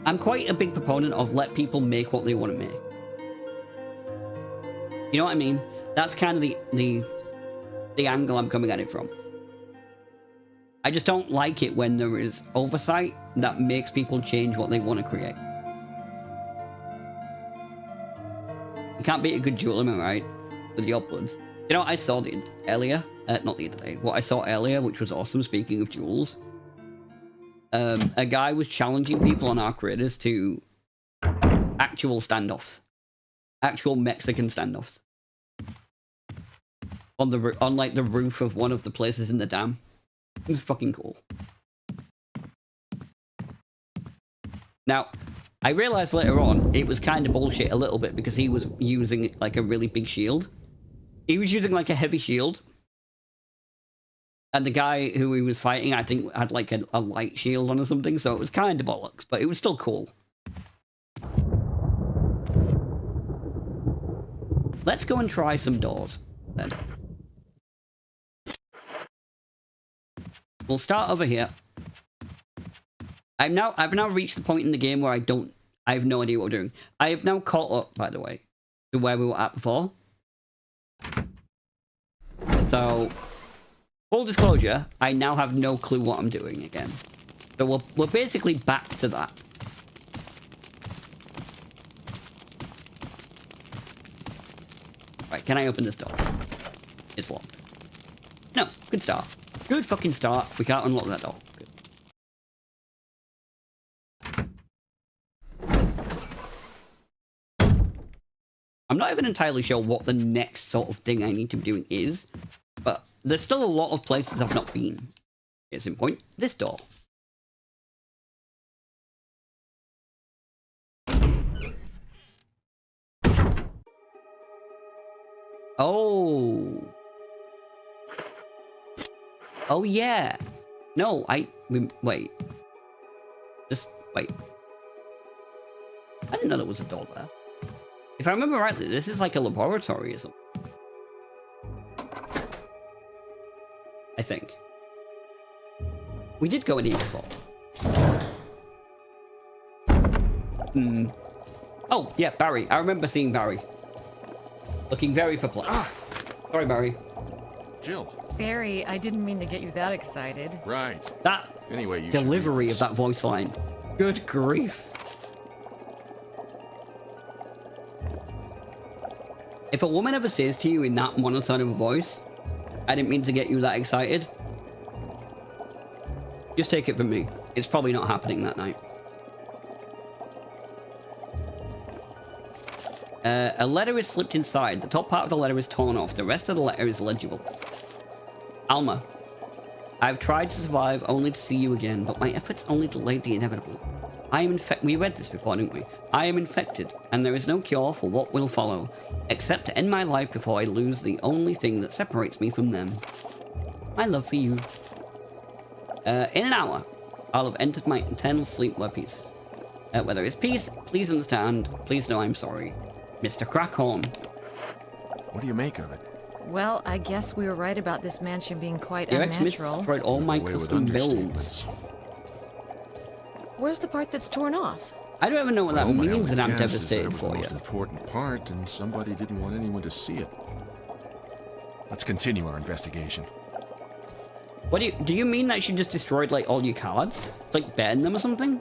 I'm quite a big proponent of let people make what they want to make. You know what I mean? That's kind of the angle I'm coming at it from. I just don't like it when there is oversight that makes people change what they want to create. You can't beat a good duel, am I right? With your bloods. You know, I saw not the other day, what I saw earlier, which was awesome, speaking of duels. A guy was challenging people on our creators to actual standoffs. Actual Mexican standoffs. On like the roof of one of the places in the dam. It's fucking cool. Now, I realized later on, it was kind of bullshit a little bit because he was using like a really big shield. He was using like a heavy shield. And the guy who he was fighting, I think, had like a light shield on or something, so it was kind of bollocks, but it was still cool. Let's go and try some doors, then. We'll start over here. I've now reached the point in the game where I have no idea what we're doing. I have now caught up, by the way, to where we were at before. So... full disclosure, I now have no clue what I'm doing again. So we're basically back to that. Right, can I open this door? It's locked. No, good start. Good fucking start. We can't unlock that door. Good. I'm not even entirely sure what the next sort of thing I need to be doing is, but there's still a lot of places I've not been. Case in point, this door. Oh. Oh yeah. No, wait. Just wait. I didn't know there was a door there. If I remember rightly, this is like a laboratory or something. I think. We did go in here before. Oh, yeah, Barry. I remember seeing Barry. Looking very perplexed. Sorry, Barry. Jill. Barry, I didn't mean to get you that excited. Right. That anyway, you delivery of that voice line. Good grief. If a woman ever says to you in that monotone of a voice, I didn't mean to get you that excited, Just take it from me. It's probably not happening that night. A letter is slipped inside. The top part of the letter is torn off. The rest of the letter is legible. Alma, I've tried to survive only to see you again, but my efforts only delayed the inevitable. I am infected. We read this before, didn't we? I am infected, and there is no cure for what will follow, except to end my life before I lose the only thing that separates me from them. My love for you. In an hour, I'll have entered my eternal sleep where peace. Where there is peace, please understand. Please know I'm sorry. Mr. Crackhorn. What do you make of it? Well, I guess we were right about this mansion being quite Your ex-mistress unnatural. destroyed all my Away with custom builds. understatements. Where's the part that's torn off? I don't even know what that Well, my means, and I'm only guess is that it devastated was the for you. most important part, and somebody didn't want anyone to see it. Let's continue our investigation. What do you mean that she just destroyed like all your cards? Like burned them or something?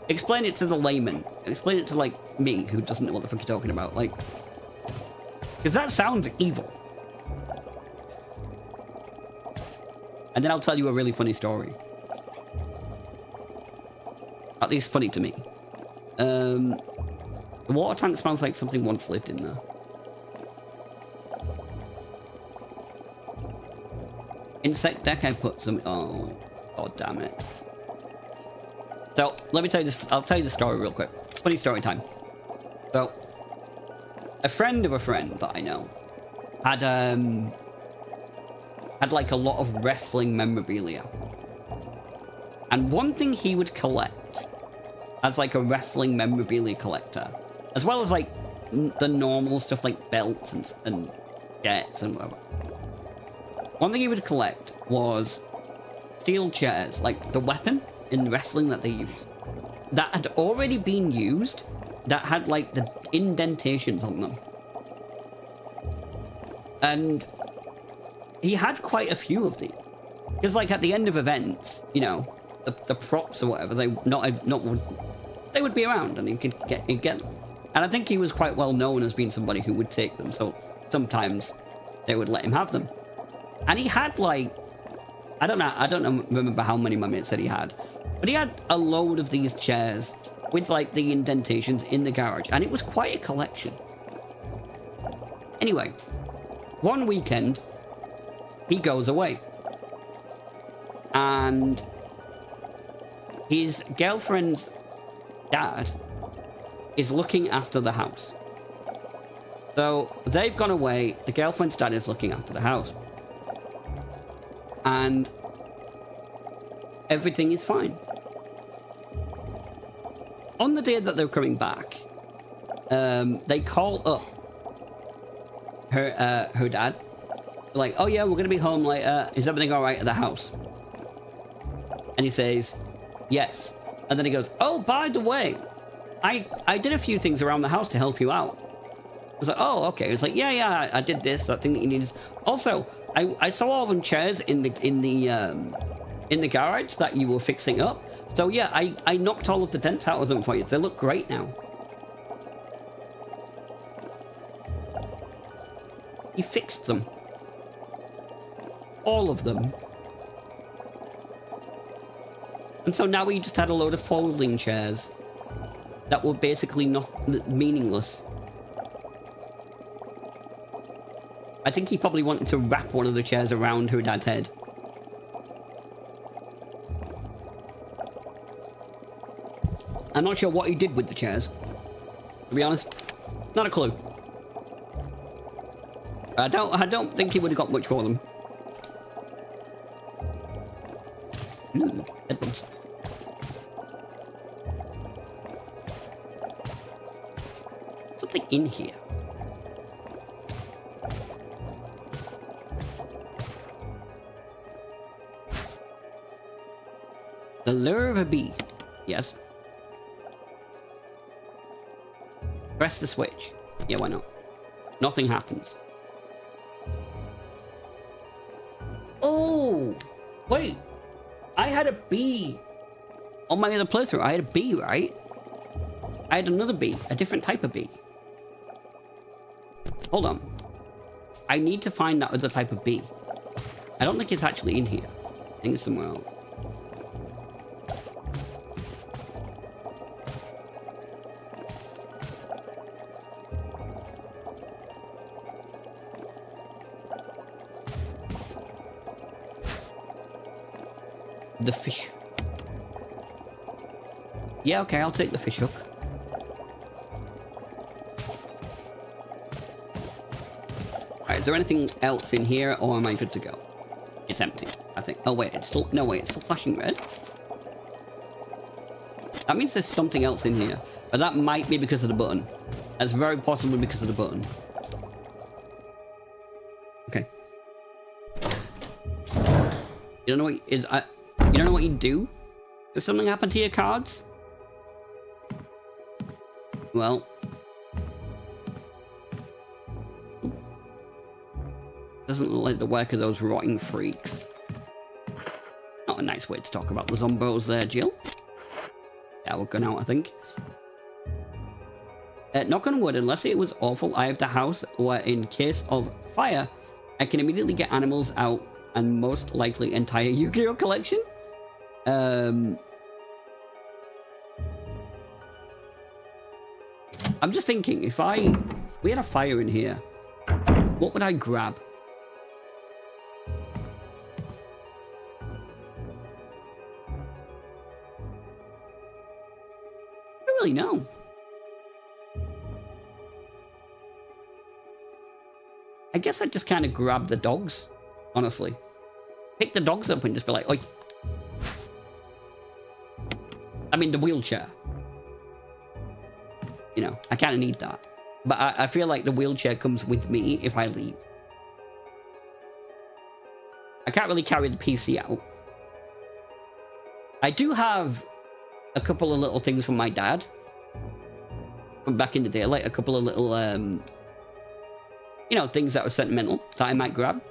Explain it to the layman. Explain it to like me, who doesn't know what the fuck you're talking about. Like, because that sounds evil. And then I'll tell you a really funny story. At least funny to me. The water tank smells like something once lived in there. Insect deck, I put some. Oh, god damn it. So let me tell you this. I'll tell you the story real quick. Funny story time. So, a friend of a friend that I know had like a lot of wrestling memorabilia, and one thing he would collect as like a wrestling memorabilia collector, as well as like the normal stuff like belts and jets and whatever. One thing he would collect was steel chairs, like the weapon in wrestling that they use, that had already been used, that had like the indentations on them. And he had quite a few of these. Because like at the end of events, you know, the props or whatever, they they would be around and he'd get them. And I think he was quite well known as being somebody who would take them, so sometimes they would let him have them. And he had like, I don't remember how many my mate said he had, but he had a load of these chairs with like the indentations in the garage, and it was quite a collection. Anyway, one weekend, he goes away. And his girlfriend's dad is looking after the house. So they've gone away, the girlfriend's dad is looking after the house. And everything is fine. On the day that they're coming back, they call up her dad. Like, oh yeah, we're gonna be home later. Is everything all right at the house? And he says, yes. And then he goes, oh, by the way, I did a few things around the house to help you out. I was like, oh, okay. It's like, yeah, I did this, that thing that you needed. Also, I saw all them chairs in the garage that you were fixing up. So yeah, I knocked all of the dents out of them for you. They look great now. He fixed them. All of them. And so now he just had a load of folding chairs that were basically meaningless. I think he probably wanted to wrap one of the chairs around her dad's head. I'm not sure what he did with the chairs. To be honest, not a clue. I don't think he would have got much for them. Ooh, headphones. Something in here. The lure of a bee. Yes. Press the switch. Yeah, why not? Nothing happens. Oh! Wait! I had a bee! On my other playthrough, I had a bee, right? I had another bee. A different type of bee. Hold on. I need to find that other type of bee. I don't think it's actually in here. I think it's somewhere else. the fish. Yeah, okay, I'll take the fish hook. Alright, is there anything else in here, or am I good to go? It's empty, I think. Oh wait, it's still... No, wait, it's still flashing red? That means there's something else in here. But that might be because of the button. That's very possibly because of the button. Okay. You don't know what is... you don't know what you do if something happened to your cards? Well... Doesn't look like the work of those rotting freaks. Not a nice way to talk about the zombos there, Jill. Yeah, we're going out, I think. Knock on wood, unless it was awful, I have the house where in case of fire, I can immediately get animals out and most likely entire Yu-Gi-Oh collection. I'm just thinking, if we had a fire in here, what would I grab? I don't really know. I guess I'd just kind of grab the dogs, honestly. Pick the dogs up and just be like, oi. I mean, the wheelchair. You know, I kind of need that. But I feel like the wheelchair comes with me if I leave. I can't really carry the PC out. I do have a couple of little things from my dad. From back in the day, like a couple of little, you know, things that were sentimental that I might grab.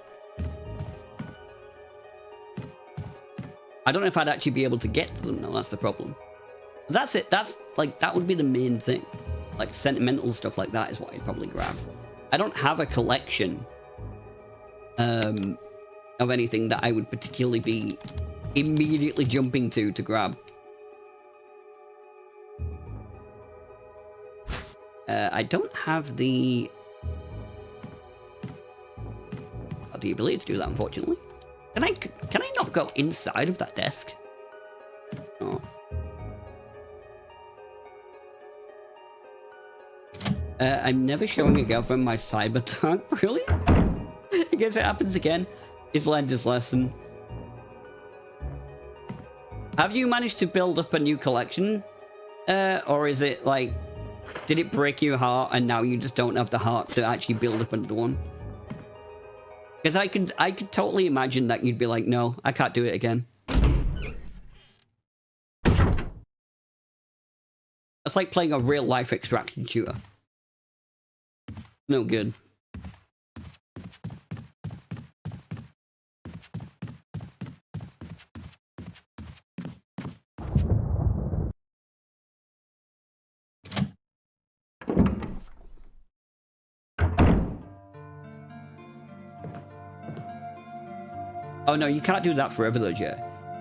I don't know if I'd actually be able to get to them, though. That's the problem. That's it. That's, like, that would be the main thing. Like, sentimental stuff like that is what I'd probably grab. I don't have a collection of anything that I would particularly be immediately jumping to grab. I don't have the ability to do that, unfortunately. Can I not go inside of that desk? Oh. I'm never showing a girlfriend my cyber talk, really? I guess it happens again. He's learned his lesson. Have you managed to build up a new collection? Or is it like, did it break your heart and now you just don't have the heart to actually build up another one? Because I could totally imagine that you'd be like, no, I can't do it again. It's like playing a real life extraction shooter. No good. Oh no, you can't do that forever though, Jay.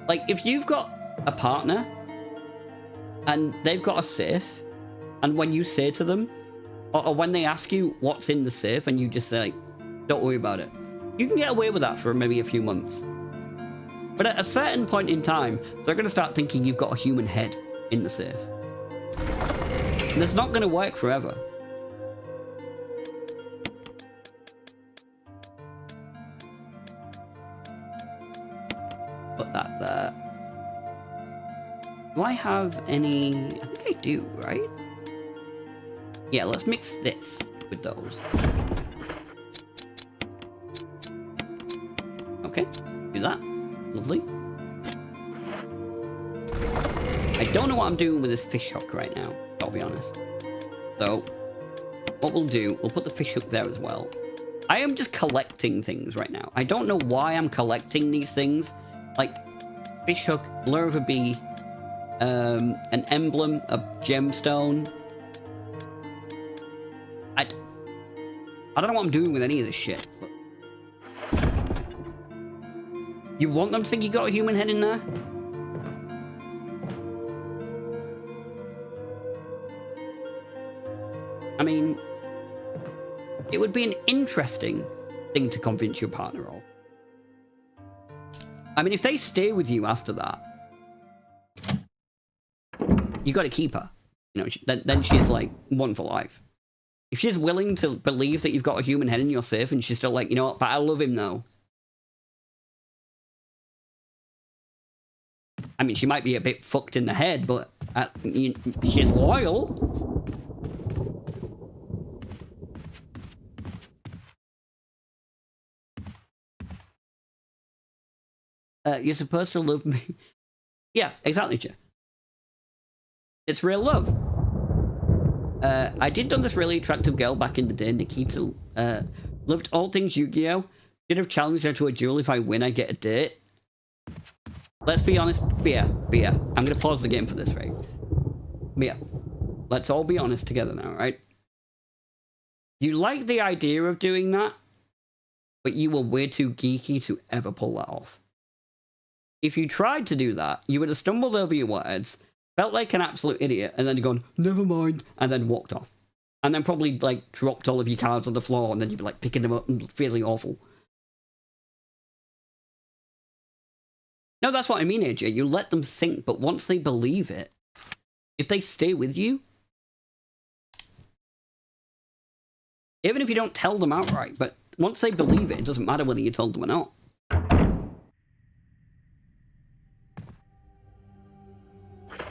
Like, if you've got a partner and they've got a safe, and when you say to them, or when they ask you what's in the safe and you just say, like, don't worry about it, you can get away with that for maybe a few months. But at a certain point in time, they're going to start thinking you've got a human head in the safe. And it's not going to work forever. Put that there. Do I have any... I think I do, right? Yeah, let's mix this with those. Okay, do that. Lovely. I don't know what I'm doing with this fish hook right now, I'll be honest. So, what we'll do, we'll put the fish hook there as well. I am just collecting things right now. I don't know why I'm collecting these things. Like, fish hook, lure of a bee, an emblem, a gemstone. I don't know what I'm doing with any of this shit. But... You want them to think you got a human head in there? I mean, it would be an interesting thing to convince your partner of. I mean, if they stay with you after that, you got to keep her. You know, then she's like one for life. If she's willing to believe that you've got a human head and you're safe, and she's still like, you know what, but I love him though. I mean, she might be a bit fucked in the head, but she's loyal. You're supposed to love me. Yeah, exactly, Jeff. It's real love. I did know this really attractive girl back in the day, Nikita. Loved all things Yu-Gi-Oh! Should have challenged her to a duel. If I win, I get a date. Let's be honest, Bia. I'm gonna pause the game for this, right? Bia, let's all be honest together now, right? You like the idea of doing that, but you were way too geeky to ever pull that off. If you tried to do that, you would have stumbled over your words, felt like an absolute idiot, and then gone, never mind, and then walked off. And then probably, like, dropped all of your cards on the floor, and then you'd be, like, picking them up and feeling awful. No, that's what I mean, AJ. You let them think, but once they believe it, if they stay with you, even if you don't tell them outright, but once they believe it, it doesn't matter whether you told them or not.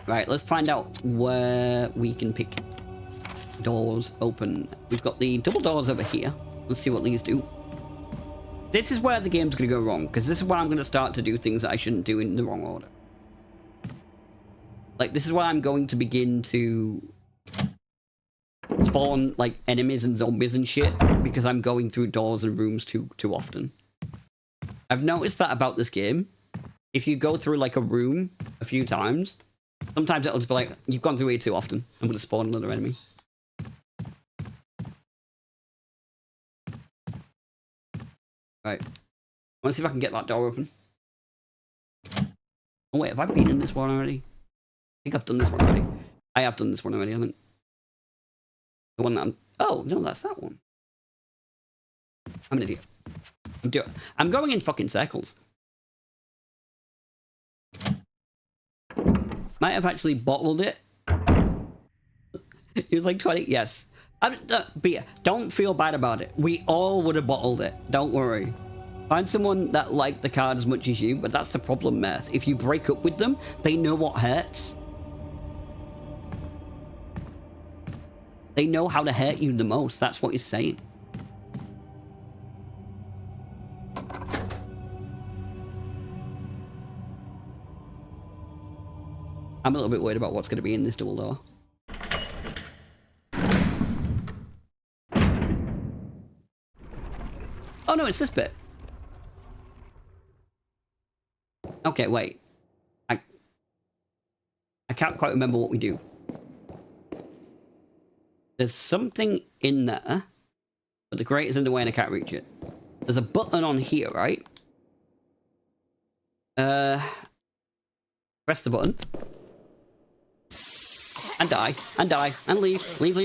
Right, let's find out where we can pick doors open. We've got the double doors over here. Let's see what these do. This is where the game's going to go wrong, because this is where I'm going to start to do things that I shouldn't do in the wrong order. Like, this is where I'm going to begin to spawn, like, enemies and zombies and shit, because I'm going through doors and rooms too often. I've noticed that about this game. If you go through, like, a room a few times, sometimes it'll just be like, you've gone through here too often. I'm going to spawn another enemy. Right. I want to see if I can get that door open. Oh wait, have I been in this one already? I think I've done this one already. I have done this one already, haven't I? The one that I'm... Oh, no, that's that one. I'm an idiot. I'm going in fucking circles. Might have actually bottled it. It was like 20... Yes. But yeah, don't feel bad about it. We all would have bottled it. Don't worry. Find someone that liked the card as much as you, but that's the problem, Mirth. If you break up with them, they know what hurts. They know how to hurt you the most. That's what he's saying. I'm a little bit worried about what's going to be in this double door. Oh no, it's this bit. Okay, wait. I can't quite remember what we do. There's something in there, but the grate is in the way and I can't reach it. There's a button on here, right? Press the button. And die, and leave. Leave.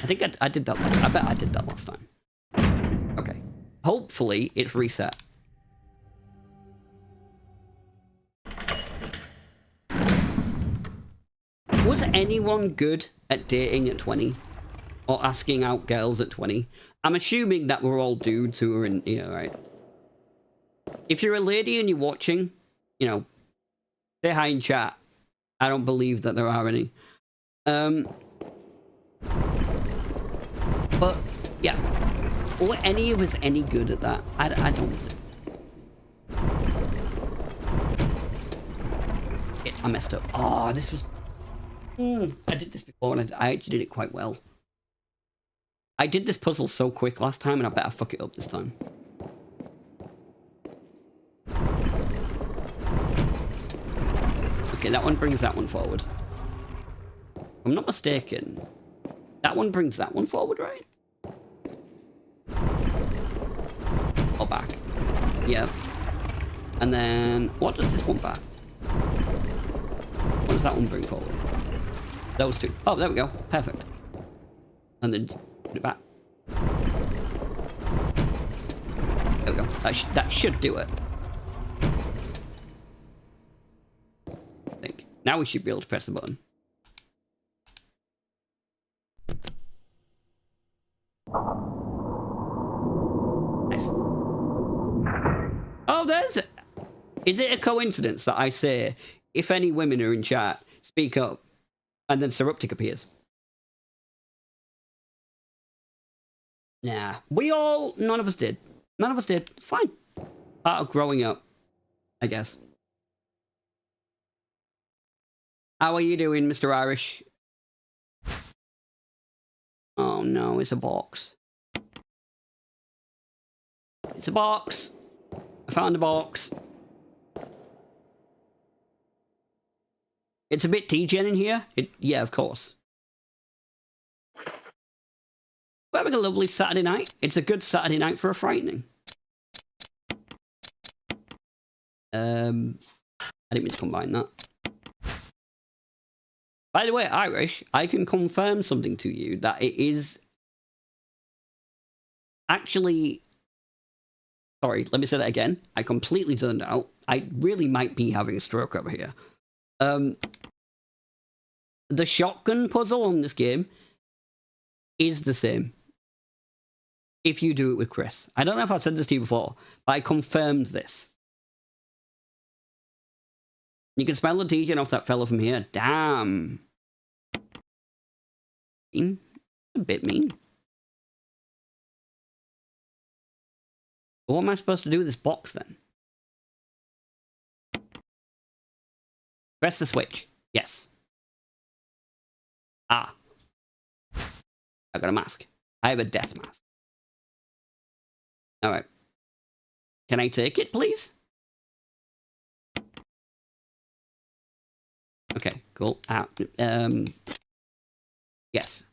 I think I did that last. I bet I did that last time. Okay. Hopefully it's reset. Was anyone good at dating at 20? Or asking out girls at 20? I'm assuming that we're all dudes who are in here, right? If you're a lady and you're watching, you know, say hi in chat. I don't believe that there are any. But, yeah. Were any of us any good at that? I don't know. I messed up. Oh, this was... I did this before and I actually did it quite well. I did this puzzle so quick last time and I better fuck it up this time. Okay, that one brings that one forward. If I'm not mistaken, that one brings that one forward, right? Or back. Yeah. And then, what does this one back? What does that one bring forward? Those two. Oh, there we go. Perfect. And then put it back. There we go. That should do it. I think. Now we should be able to press the button. Nice. Oh, there's it. Is it a coincidence that I say, if any women are in chat, speak up, and then Seruptic appears? Nah. None of us did. None of us did. It's fine. Part of growing up, I guess. How are you doing, Mr. Irish? Oh no, it's a box. It's a box. I found a box. It's a bit T-Gen in here. Yeah, of course. We're having a lovely Saturday night. It's a good Saturday night for a frightening. I didn't mean to combine that. By the way, Irish, I can confirm something to you, that it is actually... Sorry, let me say that again. I completely zoned out. I really might be having a stroke over here. The shotgun puzzle on this game is the same if you do it with Chris. I don't know if I've said this to you before, but I confirmed this. You can smell the T-Gen off that fella from here. Damn. Mean? A bit mean. What am I supposed to do with this box then? Press the switch. Yes. Ah. I got a mask. I have a death mask. Alright. Can I take it, please? Okay, cool. Yes.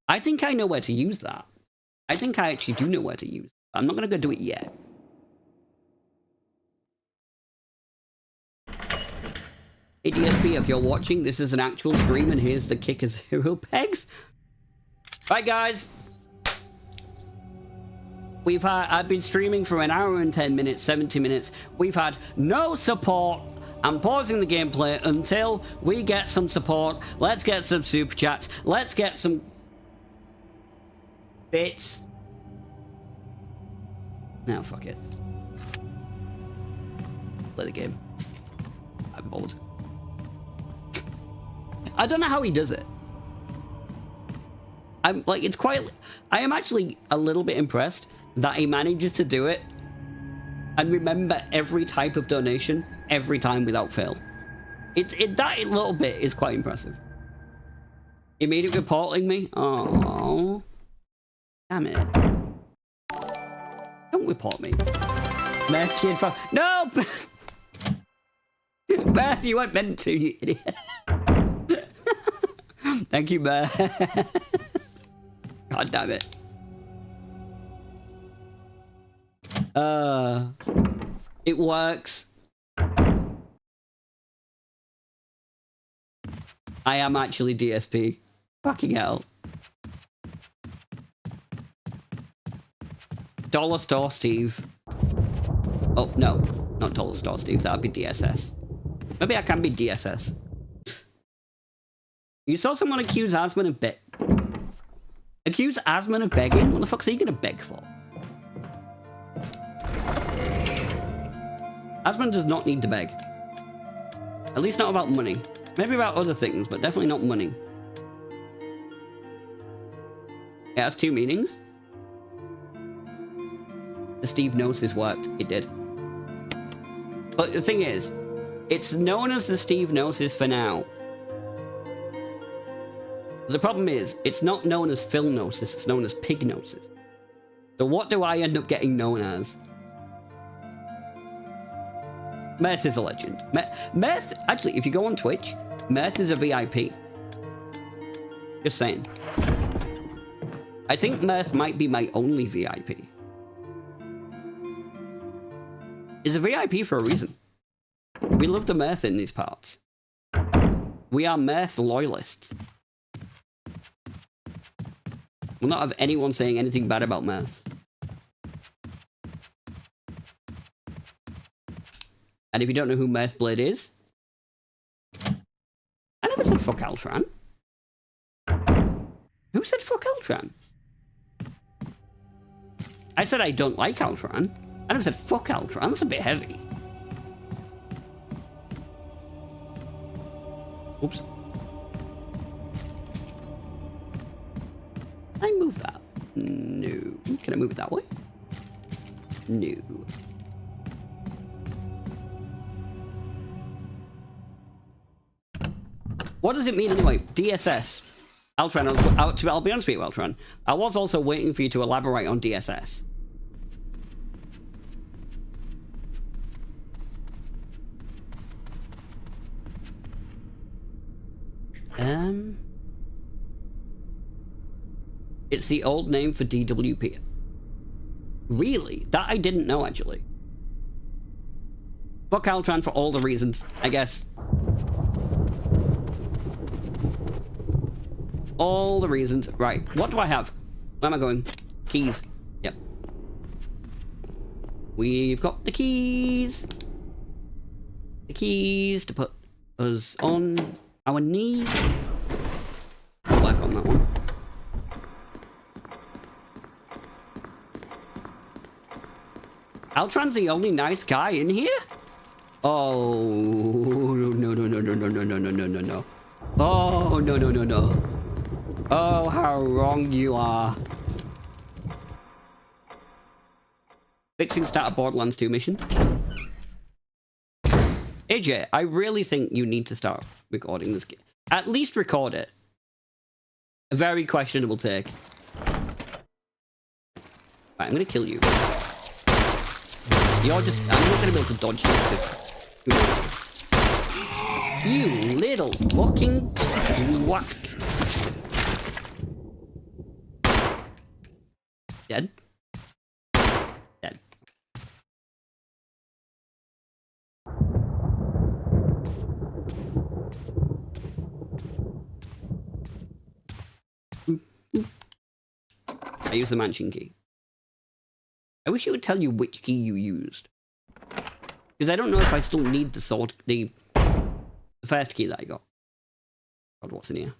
I think I know where to use that. I think I actually do know where to use it. I'm not going to go do it yet. Hey DSP, if you're watching, this is an actual stream and here's the kicker 0 pegs. Right, guys. I've been streaming for an hour and 10 minutes, 70 minutes. We've had no support. I'm pausing the gameplay until we get some support. Let's get some super chats. Let's get some bits. Now, fuck it. Play the game. I'm bored. I don't know how he does it. I'm like, it's quite... I am actually a little bit impressed that he manages to do it and remember every type of donation every time without fail. That little bit is quite impressive. Immediate reporting me? Oh, damn it. Don't report me. Matthew, no! Matthew, you weren't meant to, you idiot. Thank you, man. God damn it. It works. I am actually DSP. Fucking hell. Dollar Store Steve. Oh, no. Not Dollar Store Steve. That would be DSS. Maybe I can be DSS. You saw someone accuse Asman of Accuse Asman of begging? What the fuck's he gonna beg for? Asman does not need to beg. At least not about money. Maybe about other things, but definitely not money. It has two meanings. The Steve Gnosis worked. It did. But the thing is, it's known as the Steve Gnosis for now. The problem is, it's not known as Phil Gnosis, it's known as Pig Gnosis. So what do I end up getting known as? Mirth is a legend. Mirth, actually, if you go on Twitch, Mirth is a VIP. Just saying. I think Mirth might be my only VIP. He's a VIP for a reason. We love the Mirth in these parts. We are Mirth loyalists. We'll not have anyone saying anything bad about Mirth. And if you don't know who Mirthblade is, I never said fuck Altran. Who said fuck Altran? I said I don't like Altran. I never said fuck Altran. That's a bit heavy. Oops. Can I move that? No. Can I move it that way? No. What does it mean anyway? DSS. Altran, I'll be honest with you, Altran. I was also waiting for you to elaborate on DSS. It's the old name for DWP. Really? That I didn't know, actually. Fuck Altran for all the reasons, I guess. All the reasons. Right, what do I have? Where am I going? Keys. Yep. We've got the keys. The keys to put us on our knees. Work on that one. Altran's the only nice guy in here? Oh, no, no, no, no, no, no, no, no, no, no, no. Oh, no, no, no, no. Oh, how wrong you are. Fixing start a Borderlands 2 mission. AJ, I really think you need to start recording this game. At least record it. A very questionable take. Right, I'm gonna kill you. You're just... I'm not gonna be able to dodge you because... You little fucking whack. Dead? Dead. I use the mansion key. I wish it would tell you which key you used. Because I don't know if I still need the sword, the first key that I got. God, what's in here?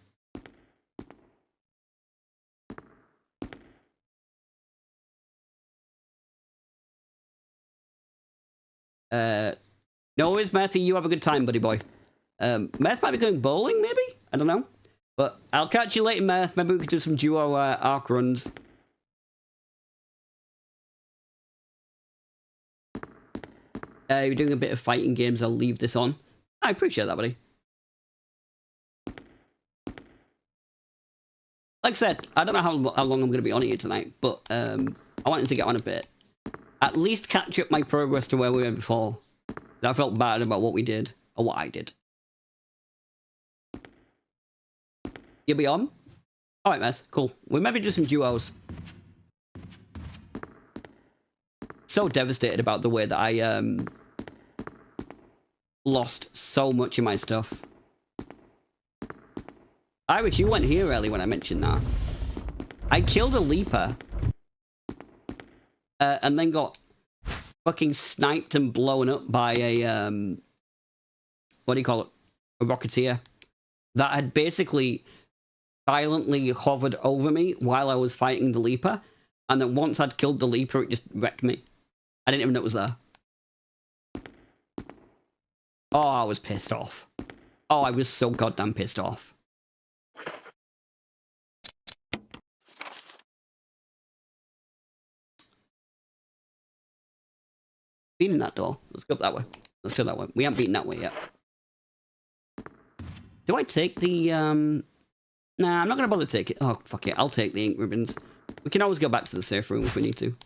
No worries, Matthew. You have a good time, buddy boy. Meth might be going bowling, maybe? I don't know. But I'll catch you later, Meth. Maybe we could do some duo arc runs. You're doing a bit of fighting games. I'll leave this on. I appreciate that, buddy. Like I said, I don't know how long I'm going to be on here tonight, but I wanted to get on a bit. At least catch up my progress to where we were before. I felt bad about what we did, or what I did. You'll be on? Alright, Meth, cool. We maybe do some duos. So devastated about the way that I lost so much of my stuff. Irish, you went here early when I mentioned that. I killed a leaper. And then got fucking sniped and blown up by a, what do you call it? A rocketeer. That had basically silently hovered over me while I was fighting the leaper. And then once I'd killed the leaper, it just wrecked me. I didn't even know it was there. Oh, I was pissed off. Oh, I was so goddamn pissed off. Beating that door. Let's go up that way. Let's go that way. We haven't beaten that way yet. Do I take the, Nah, I'm not gonna bother to take it. Oh, fuck it. I'll take the ink ribbons. We can always go back to the safe room if we need to.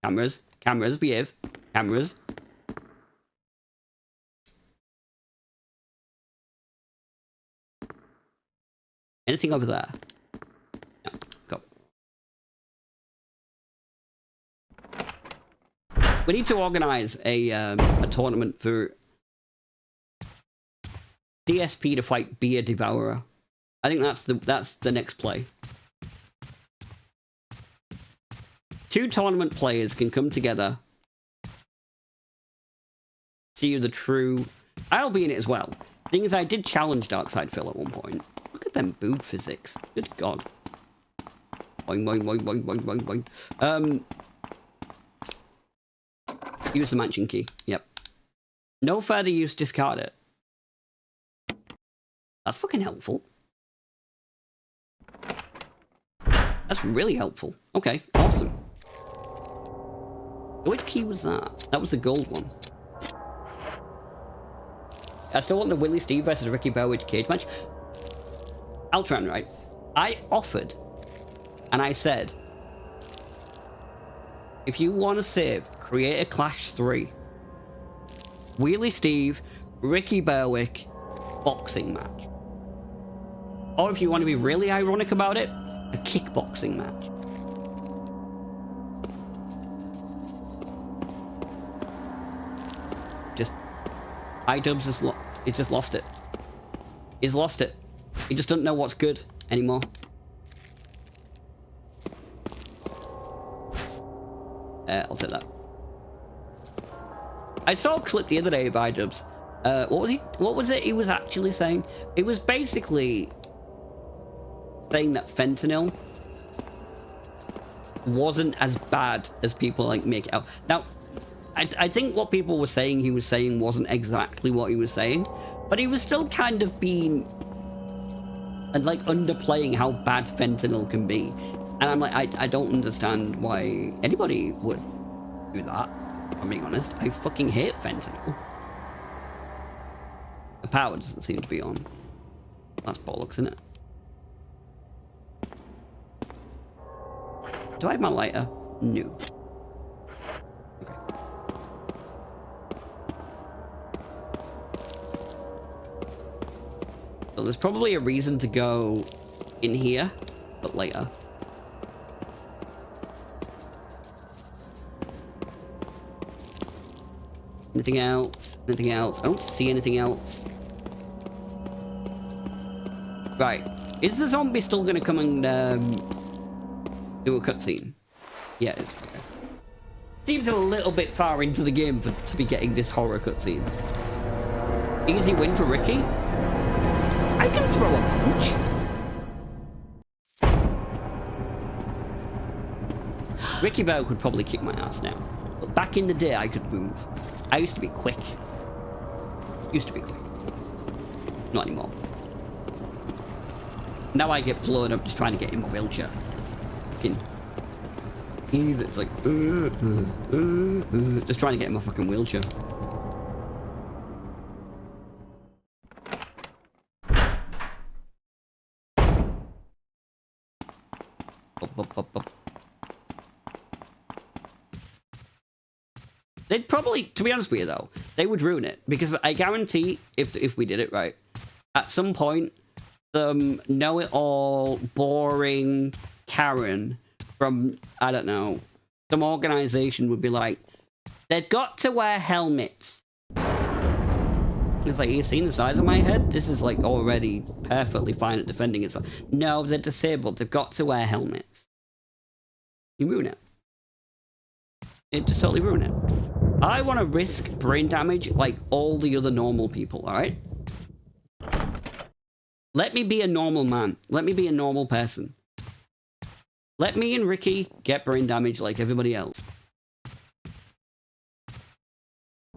Cameras. Cameras, behave. Cameras. Anything over there? No. Go. We need to organize a tournament for DSP to fight Beer Devourer. I think that's the next play. 2 tournament players can come together see you the true... I'll be in it as well. Thing is, I did challenge Darkside Phil at one point. Look at them boob physics. Good God. Boing, boing, boing, boing, boing, boing, boing. Use the mansion key. Yep. No further use, discard it. That's fucking helpful. That's really helpful. Okay, awesome. Which key was that? That was the gold one. I still want the Willie Steve versus Ricky Burwich cage match. Altran, right? I offered, and I said, if you want to save, create a Clash 3. Wheelie Steve, Ricky Berwick, boxing match. Or if you want to be really ironic about it, a kickboxing match. Just, iDubbbz has he just lost it. He's lost it. He just doesn't know what's good anymore. I'll take that. I saw a clip the other day of iDubbbz. What was it he was actually saying? It was basically saying that fentanyl wasn't as bad as people like make it out. Now, I think what people were saying he was saying wasn't exactly what he was saying, but he was still kind of being and like underplaying how bad fentanyl can be. And I'm like, I don't understand why anybody would do that. I'm being honest. I fucking hate fentanyl. The power doesn't seem to be on. That's bollocks, isn't it? Do I have my lighter? No. Okay. So there's probably a reason to go in here, but later. Anything else? Anything else? I don't see anything else. Right. Is the zombie still gonna come and do a cutscene? Yeah, it is. Okay. Seems a little bit far into the game to be getting this horror cutscene. Easy win for Ricky. I can throw a punch. Ricky Bell could probably kick my ass now. But back in the day, I could move. I used to be quick. Used to be quick. Not anymore. Now I get blown up just trying to get in my wheelchair. Fucking... It's like... just trying to get in my fucking wheelchair. Up. They'd probably, to be honest with you though, they would ruin it. Because I guarantee, if we did it right, at some point, some know-it-all, boring Karen from, I don't know, some organization would be like, they've got to wear helmets. It's like, you seen the size of my head? This is like already perfectly fine at defending itself. No, they're disabled. They've got to wear helmets. You ruin it. It just totally ruin it. I want to risk brain damage like all the other normal people, alright? Let me be a normal man. Let me be a normal person. Let me and Ricky get brain damage like everybody else.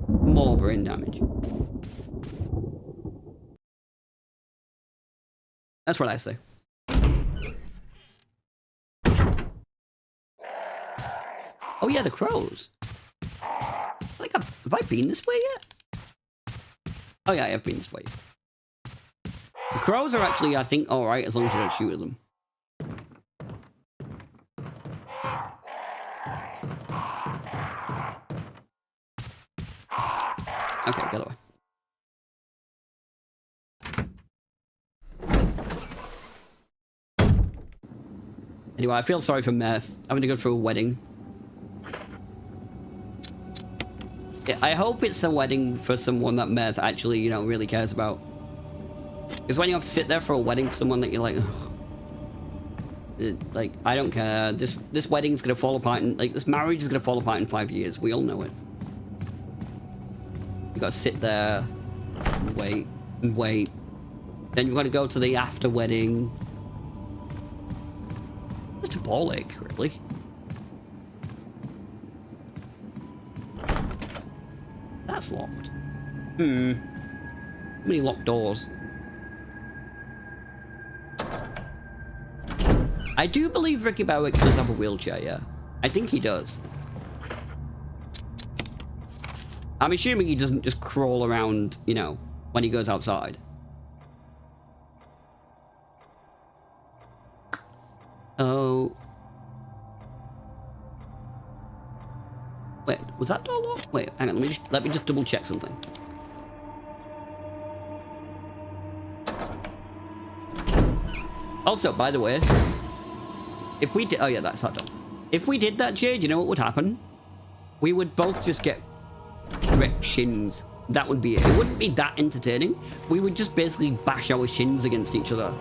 More brain damage. That's what I say. Oh yeah, the crows. Like, have I been this way yet? Oh yeah, I have been this way. The crows are actually, I think, alright as long as you don't shoot at them. Okay, get away. Anyway, I feel sorry for Meth having to go through a wedding. Yeah, I hope it's a wedding for someone that Meth actually, you know, really cares about. Because when you have to sit there for a wedding for someone that you're like, like, I don't care. This wedding's gonna fall apart, and like this marriage is gonna fall apart in 5 years. We all know it. You gotta sit there and wait and wait. Then you've got to go to the after wedding. Just a ball ache, really. That's locked. How many locked doors? I do believe Ricky Bowick does have a wheelchair, yeah. I think he does. I'm assuming he doesn't just crawl around, you know, when he goes outside. Oh. Wait, was that door locked? Wait, hang on, let me just double check something. Also, by the way, if we did, oh yeah, that's that door. If we did that, Jade, you know what would happen? We would both just get wrecked shins. That would be it. It wouldn't be that entertaining. We would just basically bash our shins against each other.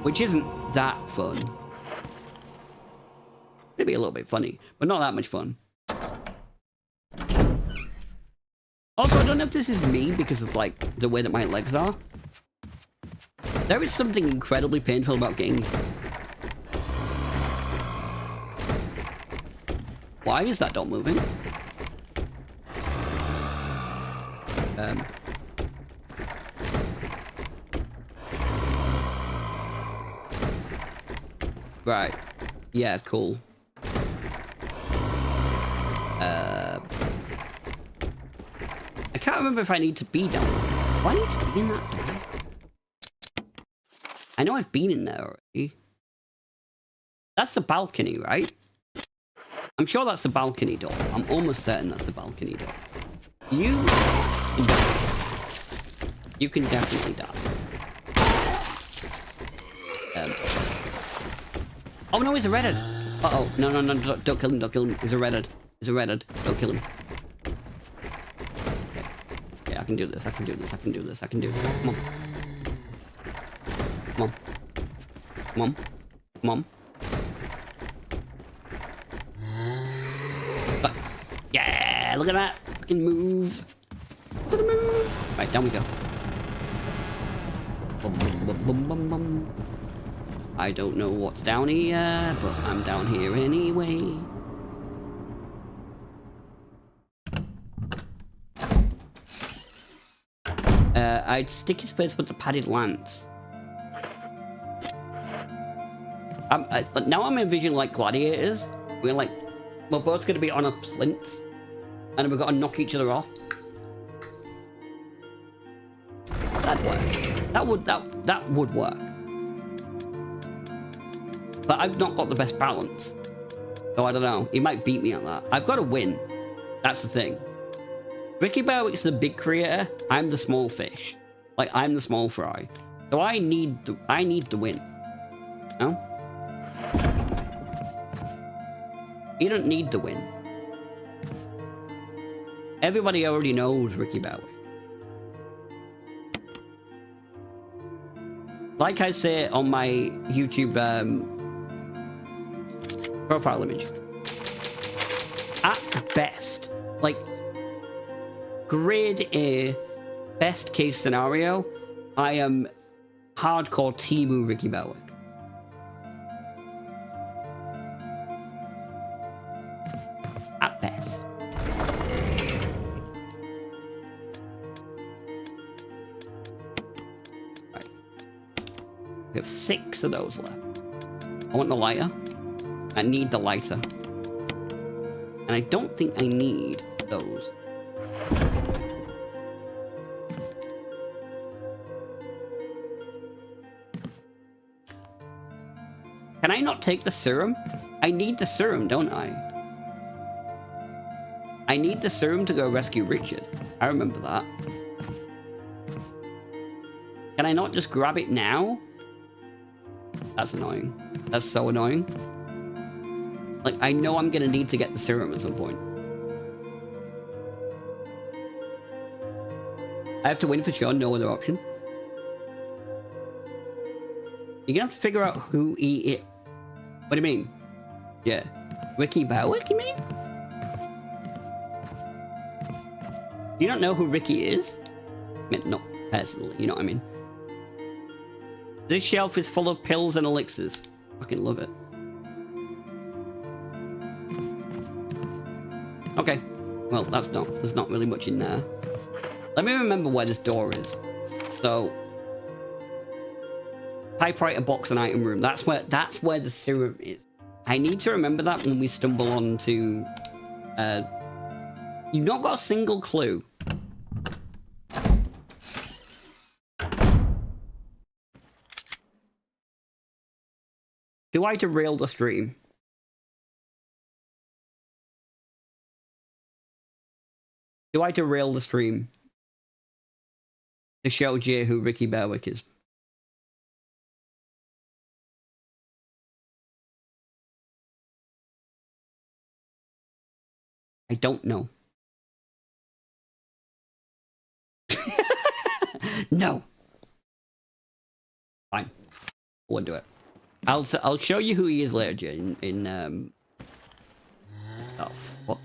Which isn't that fun. Maybe a little bit funny, but not that much fun. Also, I don't know if this is me because of, like, the way that my legs are. There is something incredibly painful about getting... Why is that door moving? Right. Yeah, cool. I can't remember if I need to be down. Do I need to be in that door? I know I've been in there already. That's the balcony, right? I'm sure that's the balcony door. I'm almost certain that's the balcony door. You can definitely die. Oh no, he's a redhead. Uh-oh. No, don't kill him, don't kill him. He's a redhead. He's a redhead. Don't kill him. Okay. Yeah, I can do this, I can do this, I can do this, I can do this. Come on. Come on. Come on. Come on. Yeah, look at that. Fucking moves. Look at the moves. Right, down we go. Bum, bum, bum, bum, bum, bum. I don't know what's down here, but I'm down here anyway. I'd stick his face with the padded lance. Now I'm envisioning like gladiators. We're both going to be on a plinth, and we've got to knock each other off. That'd work. That would work. But I've not got the best balance, so I don't know. He might beat me on that. I've got to win. That's the thing. Ricky Bowick's the big creator. I'm the small fish. Like, I'm the small fry. So I need the win. No? You don't need the win. Everybody already knows Ricky Bowick. Like I say on my YouTube profile image. At best, like, grade A, best case scenario, I am hardcore Timu Ricky Bowick. At best. Right. We have 6 of those left. I want the lighter. I need the lighter. And I don't think I need those. Can I not take the serum? I need the serum, don't I? I need the serum to go rescue Richard. I remember that. Can I not just grab it now? That's annoying. That's so annoying. Like, I know I'm gonna need to get the serum at some point. I have to win for sure, no other option. You're gonna have to figure out who he is. What do you mean? Yeah. Ricky Bowick, you mean? You don't know who Ricky is? I mean, not personally, you know what I mean. This shelf is full of pills and elixirs. Fucking love it. Okay. Well, there's not really much in there. Let me remember where this door is. So, typewriter box and item room. That's where the serum is. I need to remember that when we stumble onto. You've not got a single clue. Do I derail the stream? Do I derail the stream to show Jay who Ricky Berwick is? I don't know. No. Fine. We'll do it. I'll show you who he is later, Jay. Oh fuck.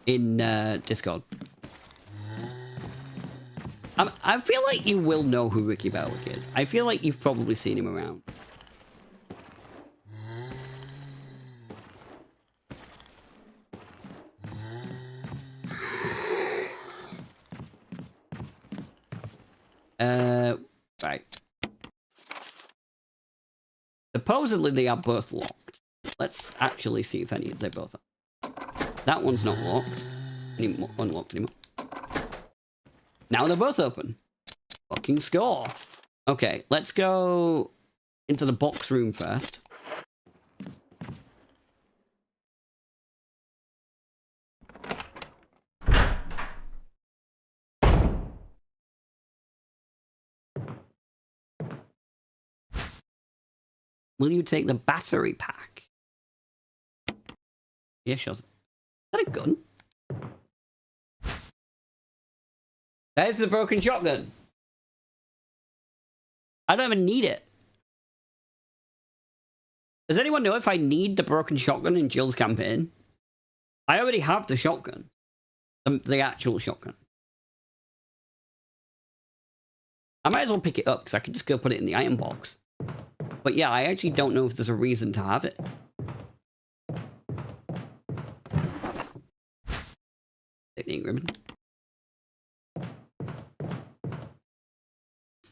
In Discord. I feel like you will know who Ricky Berwick is. I feel like you've probably seen him around. Right. Supposedly they are both locked. Let's actually see if they both are. That one's not locked. Unlocked anymore. Now they're both open. Fucking score. Okay, let's go into the box room first. Will you take the battery pack? Yeah, sure. Is that a gun? There's the broken shotgun. I don't even need it. Does anyone know if I need the broken shotgun in Jill's campaign? I already have the shotgun. The actual shotgun. I might as well pick it up because I could just go put it in the item box. But yeah, I actually don't know if there's a reason to have it. Technique ribbon.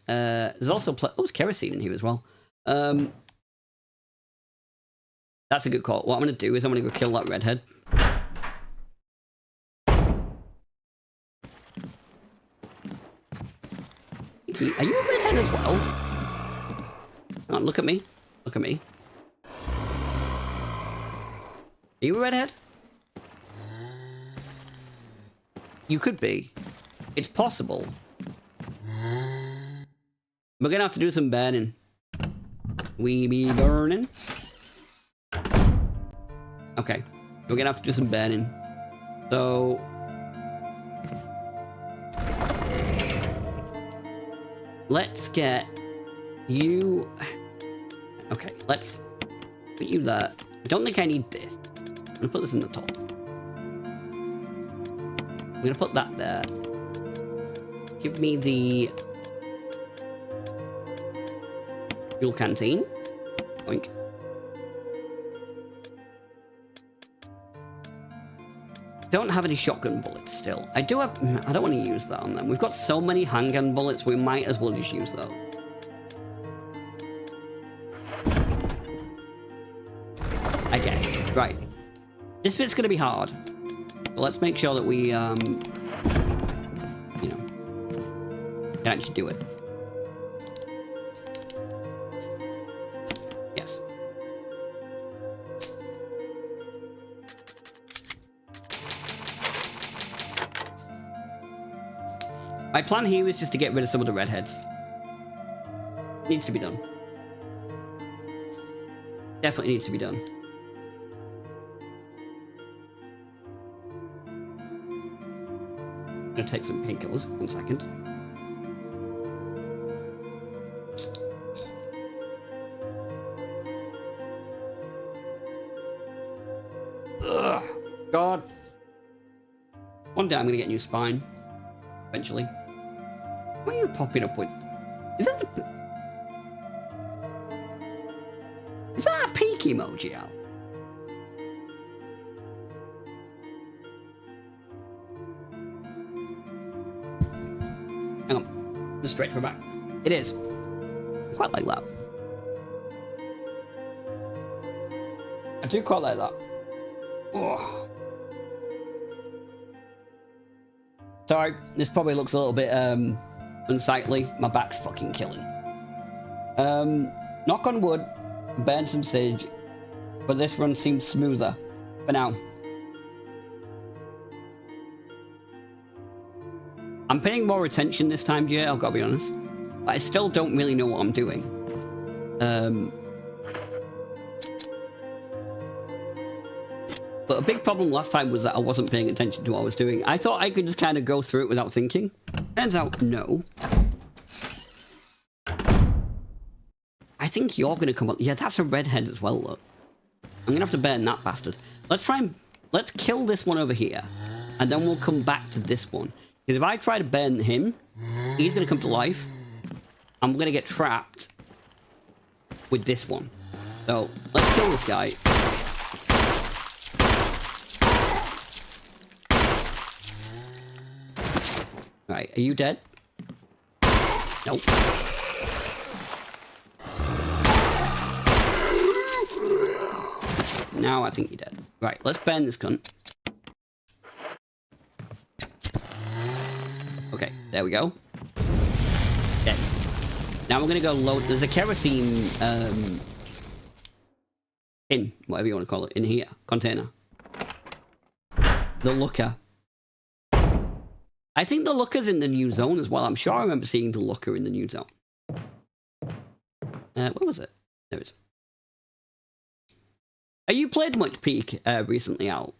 There's also there's kerosene in here as well. That's a good call. What I'm going to do is I'm going to go kill that redhead. Are you a redhead as well? Oh, look at me. Look at me. Are you a redhead? You could be. It's possible. We're gonna have to do some burning. We be burning. Okay. We're gonna have to do some burning. So... let's get you... okay, let's put you there. I don't think I need this. I'm gonna put this in the top. I'm gonna put that there. Give me the fuel canteen. Oink. Don't have any shotgun bullets still. I do have... I don't want to use that on them. We've got so many handgun bullets, we might as well just use those. I guess. Right. This bit's gonna be hard. But let's make sure that we, you know, can actually do it. Yes. My plan here is just to get rid of some of the redheads. Needs to be done. Definitely needs to be done. I'm gonna take some painkillers. 1 second. Ugh, God. One day I'm gonna get a new spine. eventually. What are you popping up with? Is that a peak emoji, Al? Hang on. Just straight for back. It is. I quite like that. I do quite like that. Oh. Sorry, this probably looks a little bit unsightly. My back's fucking killing. Knock on wood, burn some sage, but this run seems smoother for now. I'm paying more attention this time, Jay, I've got to be honest. But I still don't really know what I'm doing. But a big problem last time was that I wasn't paying attention to what I was doing. I thought I could just kind of go through it without thinking. Turns out, no. I think you're going to come up... Yeah, that's a redhead as well, look. I'm going to have to burn that bastard. Let's kill this one over here. And then we'll come back to this one. Because if I try to burn him, he's going to come to life. I'm going to get trapped with this one. So, let's kill this guy. Right, are you dead? Nope. Now I think you're dead. Right, let's burn this cunt. Okay, there we go. Dead. Now we're gonna go load. There's a kerosene tin, whatever you want to call it, in here. Container. The looker. I think the looker's in the new zone as well. I'm sure I remember seeing the looker in the new zone. Where was it? There it is. Have you played much Peak recently, Al?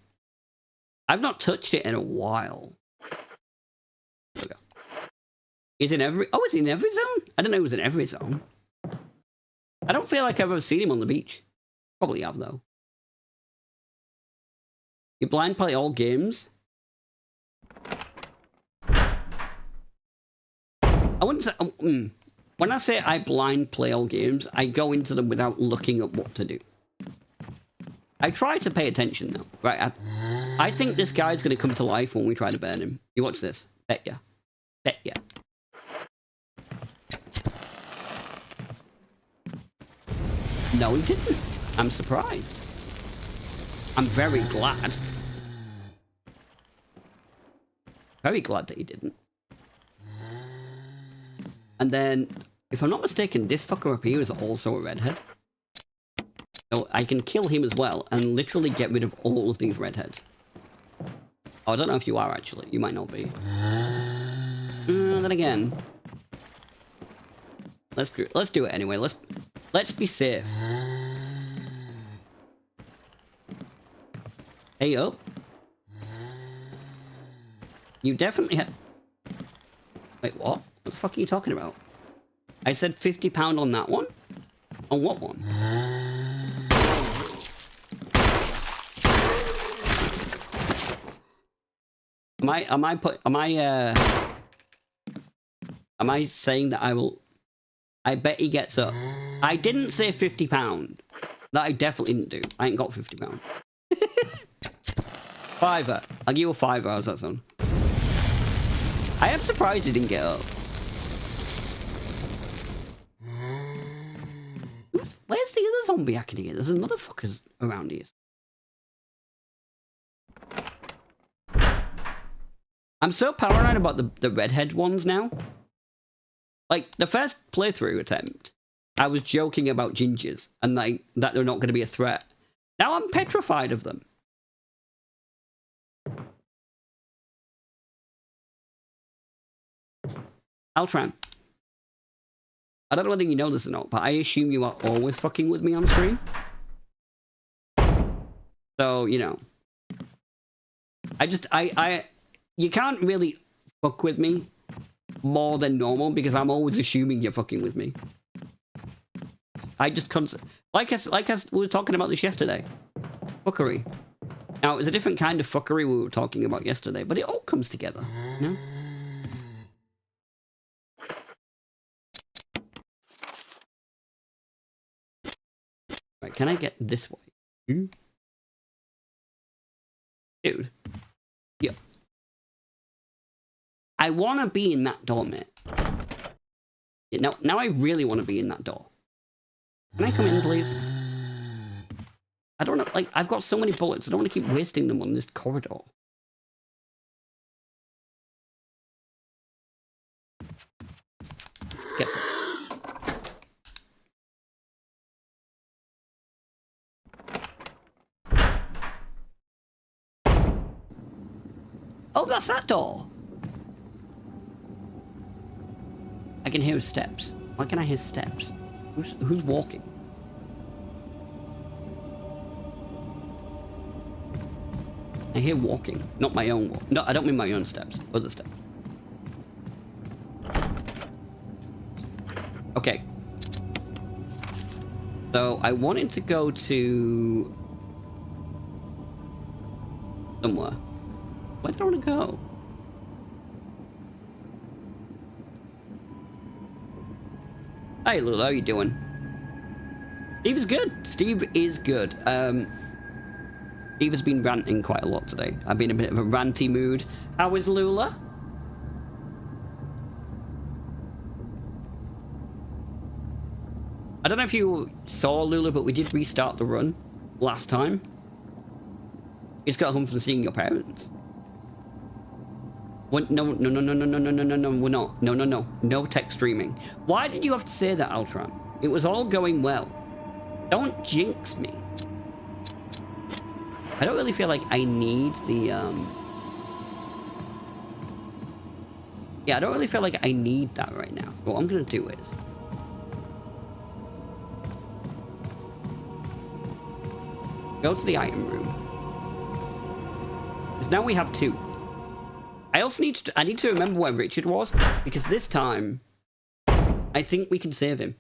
I've not touched it in a while. There we go. Is in every... Oh, is he in every zone? I didn't know he was in every zone. I don't feel like I've ever seen him on the beach. Probably have, though. You blind play all games? I wouldn't say... When I say I blind play all games, I go into them without looking at what to do. I try to pay attention, though. Right, I think this guy's going to come to life when we try to burn him. You watch this. Bet ya. Bet ya. No, he didn't. I'm surprised. I'm very glad. Very glad that he didn't. And then, if I'm not mistaken, this fucker up here is also a redhead. So I can kill him as well and literally get rid of all of these redheads. Oh, I don't know if you are actually. You might not be. Then again, let's do it anyway. Let's be safe. Hey up. You definitely have. Wait, what? What the fuck are you talking about? I said £50 on that one? On what one? Am I saying that I will... I bet he gets up. I didn't say £50. That I definitely didn't do. I ain't got £50. Fiver. I'll give you a fiver. How's that sound? I am surprised he didn't get up. Where's the other zombie acting here? There's another fuckers around here. I'm so paranoid about the redhead ones now. Like, the first playthrough attempt, I was joking about gingers and like that they're not going to be a threat. Now I'm petrified of them. Altran. I don't know whether you know this or not, but I assume you are always fucking with me on stream. So, you know. You can't really fuck with me more than normal because I'm always assuming you're fucking with me. I just like we were talking about this yesterday. Fuckery. Now, it was a different kind of fuckery we were talking about yesterday, but it all comes together, you know? Right, can I get this way? Dude. Yeah. I want to be in that door, mate. Yeah, now I really want to be in that door. Can I come in, please? I don't know, like, I've got so many bullets. I don't want to keep wasting them on this corridor. Get fucked. Oh, that's that door. I can hear steps. Why can I hear steps? Who's walking? I hear walking, not my own walk. No, I don't mean my own steps. Other steps. Okay. So I wanted to go to somewhere. Where did I want to go? Hey, Lulu, how you doing? Steve is good. Steve is good. Steve has been ranting quite a lot today. I've been in a bit of a ranty mood. How is Lula? I don't know if you saw Lula, but we did restart the run last time. You just got home from seeing your parents. What? No, we're not. No tech streaming. Why did you have to say that, Altran? It was all going well. Don't jinx me. I don't really feel like I need the, yeah, I don't really feel like I need that right now. So what I'm gonna do is... go to the item room. Because now we have 2. I also need to remember where Richard was, because this time I think we can save him.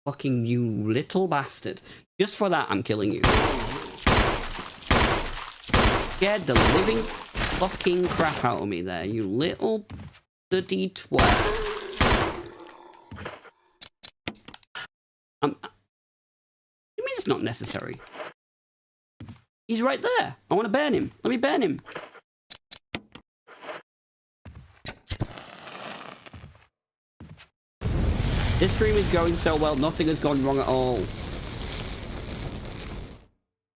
Fucking you little bastard. Just for that, I'm killing you. Scared the living fucking crap out of me there, you little bloody twat. You mean it's not necessary? He's right there. I want to burn him. Let me burn him. This stream is going so well, nothing has gone wrong at all.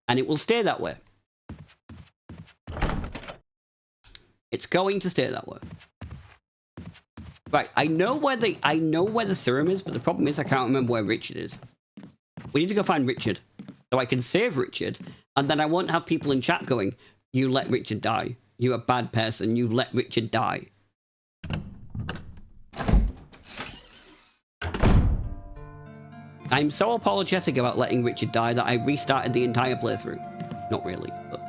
And it will stay that way. It's going to stay that way. Right, I know where the serum is, but the problem is I can't remember where Richard is. We need to go find Richard. So I can save Richard, and then I won't have people in chat going, "You let Richard die. You're a bad person. You let Richard die." I'm so apologetic about letting Richard die that I restarted the entire playthrough. Not really, but...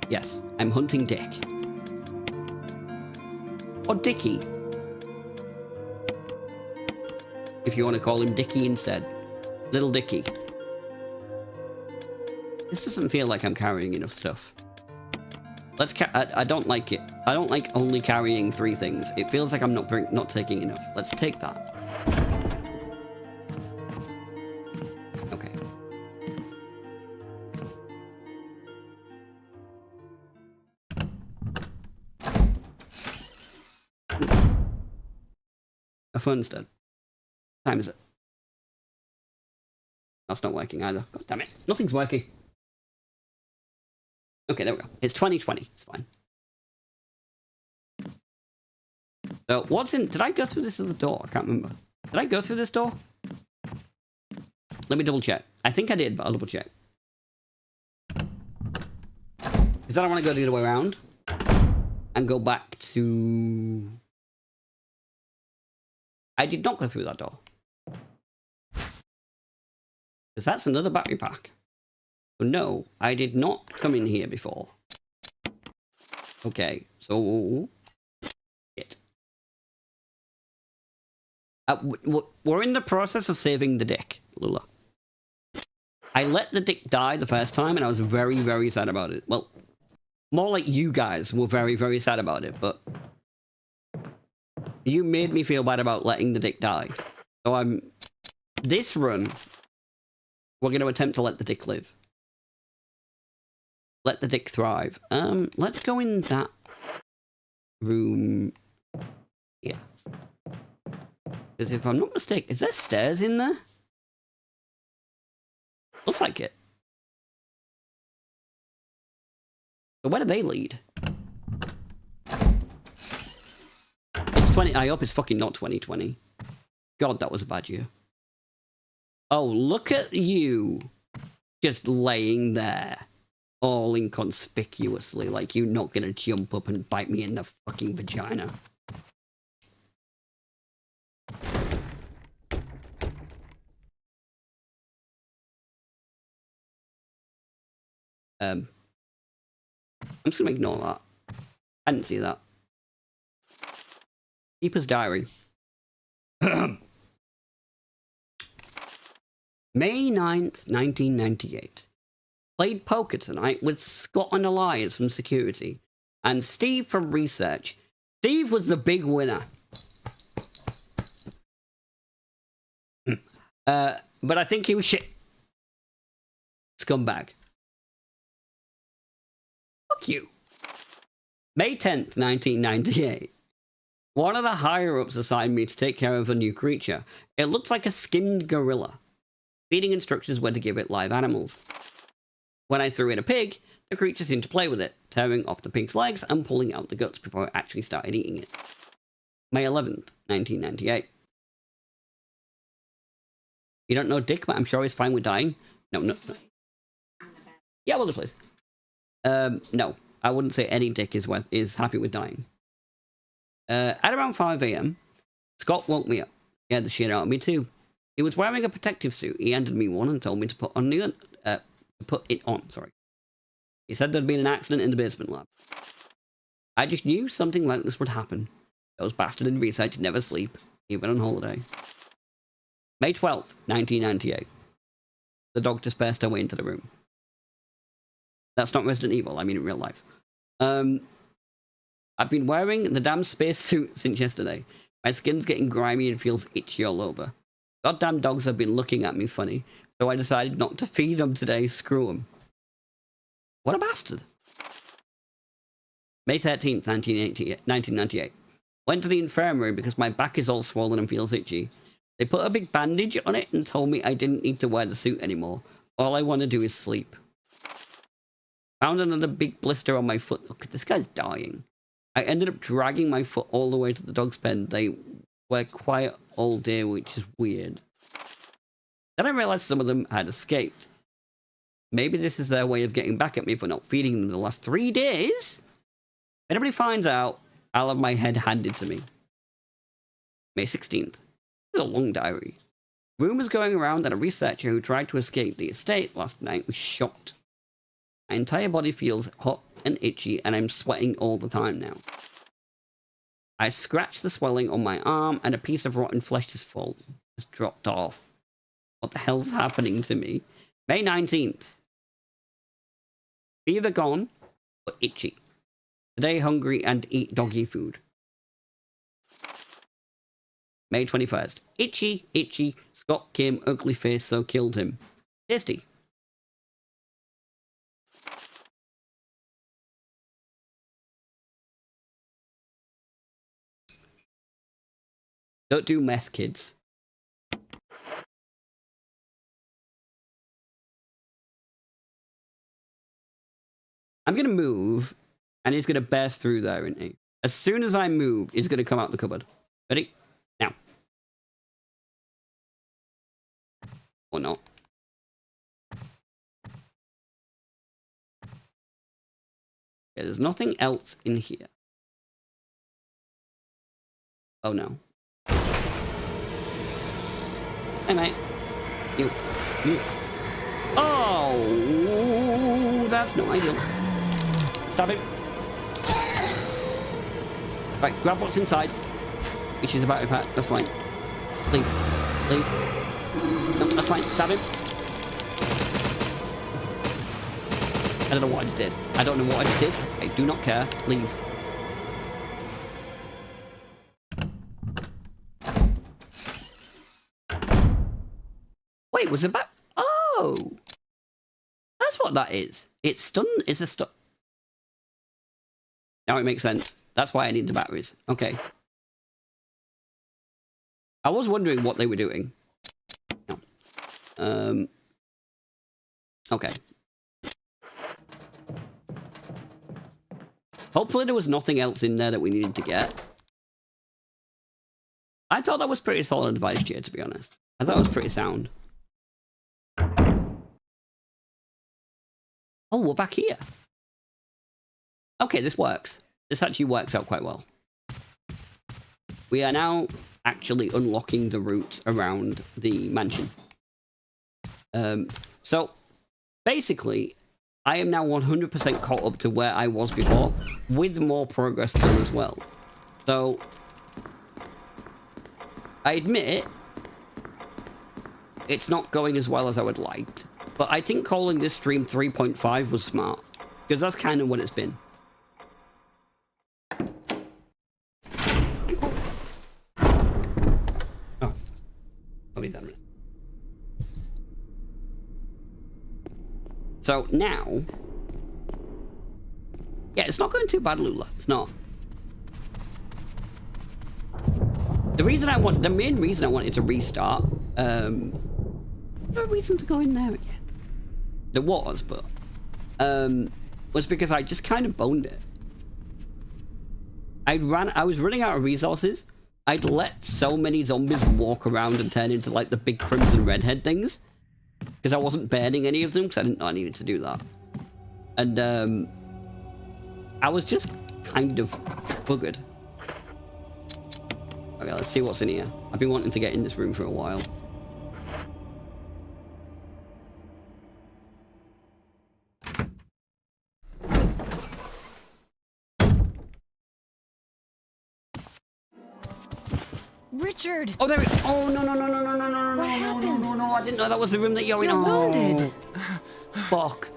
yes, I'm hunting Dick. Or Dickie. If you want to call him Dickie instead. Little Dickie. This doesn't feel like I'm carrying enough stuff. I don't like it. I don't like only carrying 3 things. It feels like I'm not taking enough. Let's take that. Okay. A phone's dead. What time is it? That's not working either. God damn it. Nothing's working. Okay, there we go. It's 2020. It's fine. So, what's in... did I go through this other door? I can't remember. Did I go through this door? Let me double check. I think I did, but I'll double check. Because then I want to go the other way around. And go back to... I did not go through that door. Because that's another battery pack. So no, I did not come in here before. Okay, so... shit. We're in the process of saving the Dick, Lula. I let the Dick die the first time, and I was very, very sad about it. Well, More like you guys were very, very sad about it, but you made me feel bad about letting the dick die. So this run, we're going to attempt to let the dick live. Let the dick thrive. Let's go in that room. Yeah. Because if I'm not mistaken, is there stairs in there? Looks like it. But where do they lead? It's 20. I hope it's fucking not 2020. God, that was a bad year. Oh, look at you. Just laying there. All inconspicuously. Like you're not gonna jump up and bite me in the fucking vagina. I'm just gonna ignore that. I didn't see that. Keeper's Diary. May 9th, 1998. Played poker tonight with Scotland Alliance from security and Steve from research. Steve was the big winner. But I think he was shit. Scumbag. Fuck you. May 10th, 1998. One of the higher-ups assigned me to take care of a new creature. It looks like a skinned gorilla. Feeding instructions were to give it live animals. When I threw in a pig, the creature seemed to play with it, tearing off the pig's legs and pulling out the guts before it actually started eating it. May 11th, 1998. You don't know Dick, but I'm sure he's fine with dying. No. Yeah, well, please. No, I wouldn't say any Dick is happy with dying. At around 5 AM, Scott woke me up. Scared the shit out of me too. He was wearing a protective suit. He handed me one and told me to put it on. Sorry. He said there'd been an accident in the basement lab. I just knew something like this would happen. Those bastards in research never sleep, even on holiday. May 12th, 1998. The dog dispersed her way into the room. That's not Resident Evil, I mean in real life. I've been wearing the damn space suit since yesterday. My skin's getting grimy and feels itchy all over. Goddamn dogs have been looking at me funny, so I decided not to feed them today. Screw them. What a bastard. May 13th, 1998. Went to the infirmary because my back is all swollen and feels itchy. They put a big bandage on it and told me I didn't need to wear the suit anymore. All I want to do is sleep. Found another big blister on my foot. Look, this guy's dying. I ended up dragging my foot all the way to the dog's pen. They were quiet all day, which is weird. Then I realized some of them had escaped. Maybe this is their way of getting back at me for not feeding them the last 3 days? If anybody finds out, I'll have my head handed to me. May 16th. This is a long diary. Rumors going around that a researcher who tried to escape the estate last night was shot. My entire body feels hot and itchy, and I'm sweating all the time now. I scratched the swelling on my arm, and a piece of rotten flesh just dropped off. What the hell's happening to me? May 19th. Fever gone, but itchy. Today hungry and eat doggy food. May 21st. Itchy, itchy. Scott came ugly face, so killed him. Tasty. Don't do meth, kids. I'm gonna move, and he's gonna burst through there, isn't he? As soon as I move, he's gonna come out the cupboard. Ready? Now. Or not. Yeah, there's nothing else in here. Oh no. Hey mate. You. Oh, that's not ideal. Stab him. Right, grab what's inside. Which is a battery pack. That's fine. Leave. Leave. No, that's fine. Stab him. I don't know what I just did. I don't know what I just did. I do not care. Leave. Wait, was it back? Oh! That's what that is. It's stun. It's a stun. Now it makes sense. That's why I need the batteries. Okay. I was wondering what they were doing. No. Okay. Hopefully there was nothing else in there that we needed to get. I thought that was pretty solid advice here, to be honest. I thought it was pretty sound. Oh, we're back here. Okay, this works. This actually works out quite well. We are now actually unlocking the routes around the mansion. So, basically, I am now 100% caught up to where I was before, with more progress done as well. So, I admit, it's not going as well as I would like, but I think calling this stream 3.5 was smart, because that's kind of what it's been. Oh, I'll leave that a minute. So now, yeah, it's not going too bad, Lula. It's not. The main reason I wanted to restart, no reason to go in there again. There was, but, was because I just kind of boned it. I was running out of resources. I'd let so many zombies walk around and turn into, like, the big crimson redhead things. Because I wasn't burning any of them, because I didn't know I needed to do that. And, I was just kind of buggered. Okay, let's see what's in here. I've been wanting to get in this room for a while. Richard! Oh, there we go. Oh, no. What happened? No, I didn't know that was the room that you're in. You're wounded. Fuck.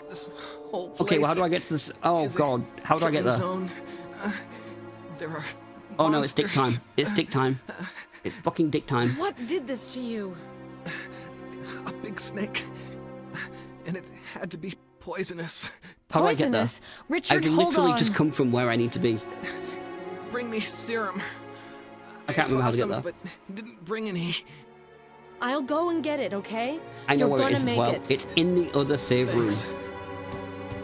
This whole place. Okay, well, how do I get to this? Oh, God. How do I get there? There are Oh, no, it's dick monsters. time. It's dick time. It's fucking dick time. What did this to you? A big snake. And it had to be poisonous. How do I get there? Poisonous? Richard, I've hold literally on. just come from where I need to be. Bring me serum. I can't remember how to get saw there. some, but didn't bring any. I'll go and get it, okay? I know You're where it gonna is as make well. it. It's in the other save room. Thanks.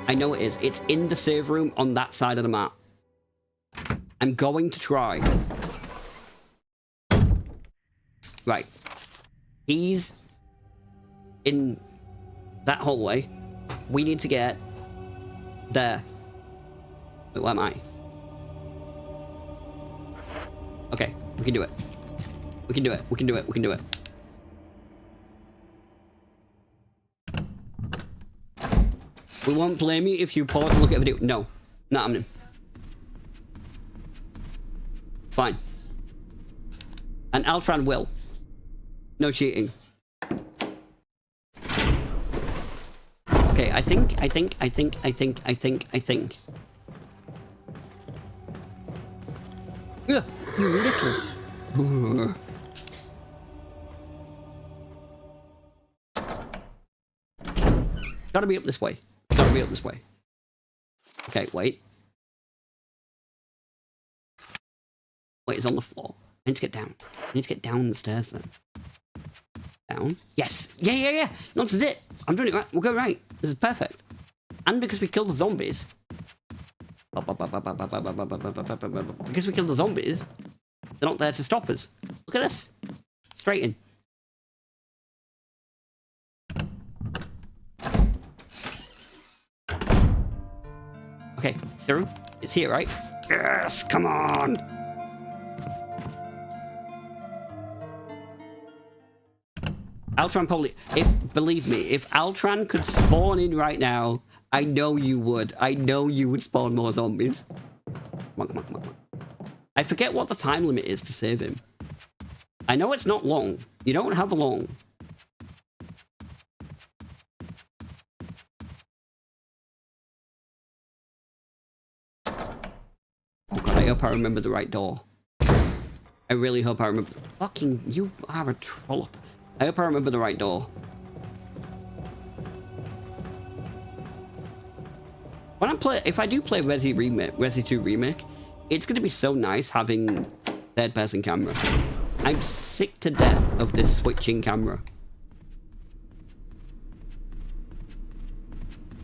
I know it is. It's in the save room on that side of the map. I'm going to try. Right. He's in that hallway. We need to get there. Wait, where am I? Okay, we can do it. We can do it. We can do it. We can do it. We won't blame you if you pause and look at the video. No, not happening. It's fine. And Altran will. No cheating. Okay, I think. Ugh, you little. Gotta be up this way. Gotta be up this way. Okay, wait. Wait, it's on the floor. I need to get down. I need to get down the stairs then. Down. Yes. Yeah. No, this is it. I'm doing it right. We'll go right. This is perfect. And because we killed the zombies. Because we killed the zombies, they're not there to stop us. Look at this. Straight in. Okay, serum. It's here, right? Yes, come on. Altran probably, believe me, if Altran could spawn in right now, I know you would. I know you would spawn more zombies. Come on. I forget what the time limit is to save him. I know it's not long. You don't have long. hope I remember the right door. I really hope I remember. Fucking, you are a trollop. I hope I remember the right door. When I play, if I do play Resi 2 Remake, it's gonna be so nice having third-person camera. I'm sick to death of this switching camera.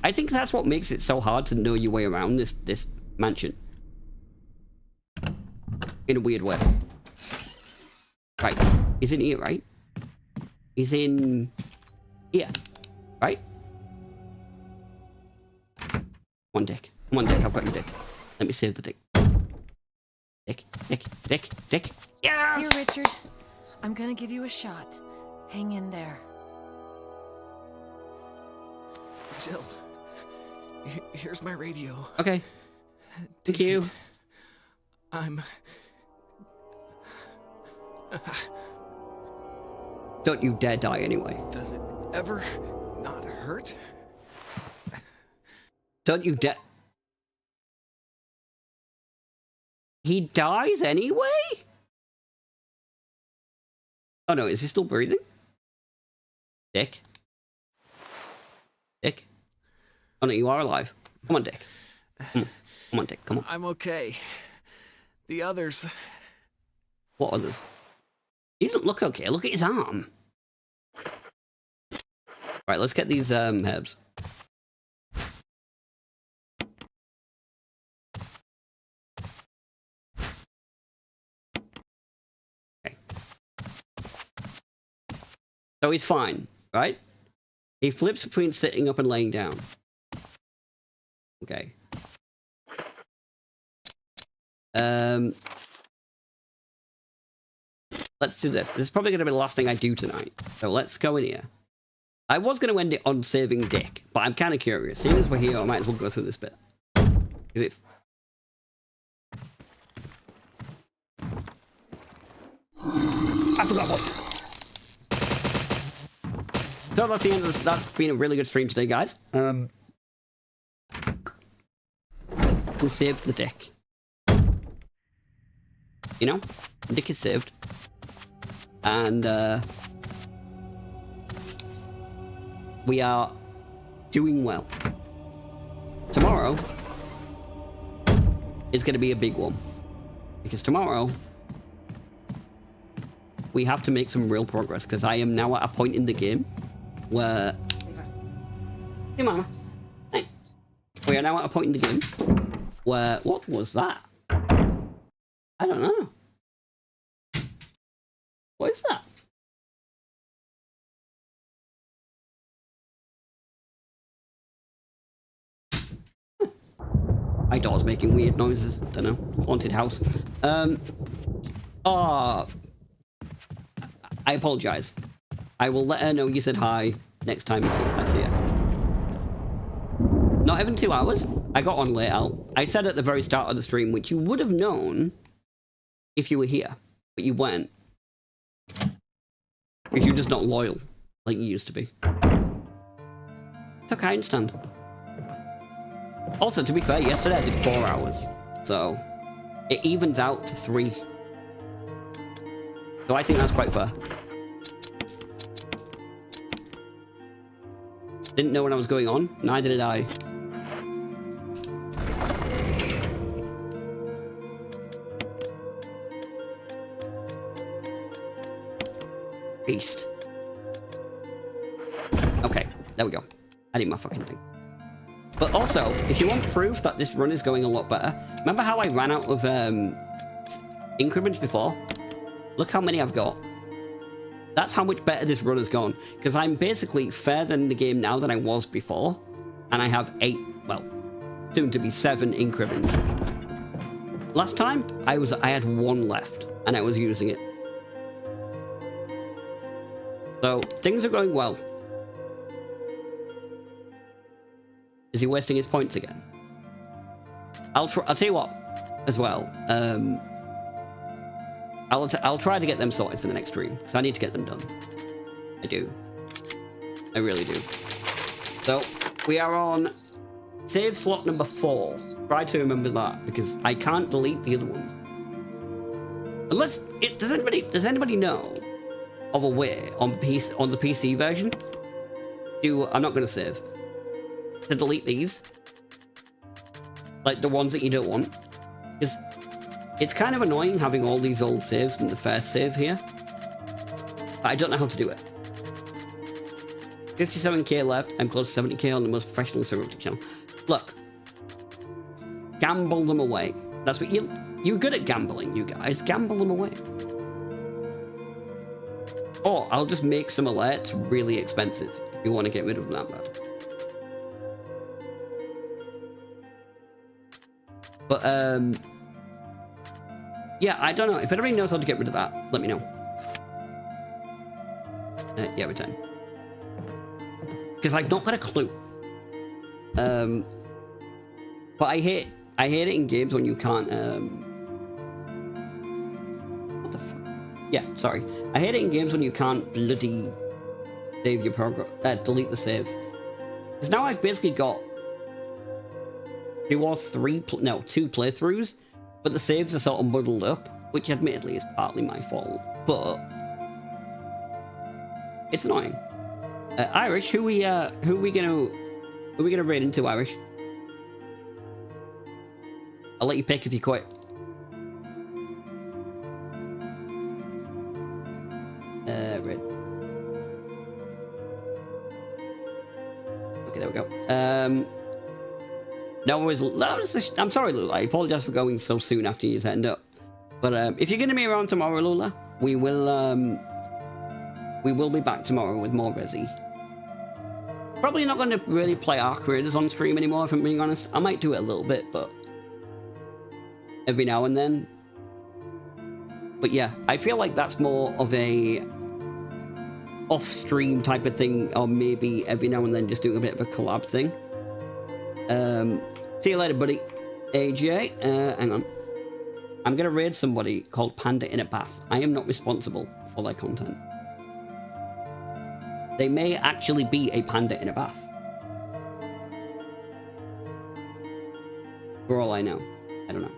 I think that's what makes it so hard to know your way around this mansion. In a weird way. Right. He's in here, right? He's in here, right? Come on, Dick. Come on, Dick. I've got you, Dick. Let me save the Dick. Dick. Yes! Here, Richard. I'm gonna give you a shot. Hang in there. Jill, here's my radio. Okay. Thank Take you. it. I'm... Don't you dare die anyway. Does it ever not hurt? Don't you dare... He dies anyway? Oh no, is he still breathing? Dick? Dick? Oh no, you are alive. Come on, Dick. Come on, Dick, come on. I'm okay. The others... What others? He doesn't look okay. Look at his arm. Right, let's get these herbs. Okay. So he's fine, right? He flips between sitting up and laying down. Okay. Let's do this. This is probably going to be the last thing I do tonight. So let's go in here. I was going to end it on saving Dick, but I'm kind of curious. Seeing as we're here, I might as well go through this bit. Is it... I forgot what... So that's the end of this. That's been a really good stream today, guys. We saved the Dick. You know? Dick is saved. And, we are doing well. Tomorrow is going to be a big one. Because tomorrow, we have to make some real progress. Because I am now at a point in the game where... Hey, Mama. Hey. We are now at a point in the game where... What was that? I don't know. What is that? My door's making weird noises. Don't know. Haunted house. Oh, I apologize. I will let her know you said hi next time I see her. Not even 2 hours. I got on late out. I said at the very start of the stream, which you would have known if you were here, but you weren't. Because you're just not loyal like you used to be. It's okay, I understand. Also, to be fair, yesterday I did 4 hours. So, it evens out to 3. So I think that's quite fair. Didn't know when I was going on. Neither did I. Beast. Okay, there we go. I need my fucking thing. But also, if you want proof that this run is going a lot better, remember how I ran out of increments before? Look how many I've got. That's how much better this run has gone. Because I'm basically further in the game now than I was before. And I have 8, well, soon to be 7 increments. Last time, I had 1 left. And I was using it. So, things are going well. Is he wasting his points again? I'll tell you what, as well. I'll try to get them sorted for the next stream, because I need to get them done. I do. I really do. So, we are on Save slot number 4. Try to remember that, because I can't delete the other ones. Unless, does anybody know of a way on the PC version I'm not going to save, to delete these? Like the ones that you don't want? Because it's kind of annoying having all these old saves from the first save here. But I don't know how to do it. 57k left. I'm close to 70k on the most professional server channel. Look. Gamble them away. That's what you're good at gambling, you guys. Gamble them away. Or I'll just make some alerts really expensive if you want to get rid of them that bad. But, yeah, I don't know. If anybody knows how to get rid of that, let me know. Yeah, return. Because I've not got a clue. But I hate it in games when you can't, what the fuck? Yeah, sorry. I hate it in games when you can't bloody save your program, delete the saves. Because now I've basically got 2 playthroughs, but the saves are sort of muddled up, which admittedly is partly my fault, but it's annoying. Irish, who we gonna raid into, Irish? I'll let you pick if you quit. Red. Okay, there we go. No worries. I'm sorry, Lula. I apologize for going so soon after you turned up. But if you're going to be around tomorrow, Lula, we will be back tomorrow with more Resi. Probably not going to really play Ark Raiders on stream anymore, if I'm being honest. I might do it a little bit, but every now and then. But yeah, I feel like that's more of a off-stream type of thing, or maybe every now and then just doing a bit of a collab thing. See you later, buddy. AJ, hang on. I'm gonna raid somebody called Panda in a Bath. I am not responsible for their content. They may actually be a panda in a bath. For all I know. I don't know.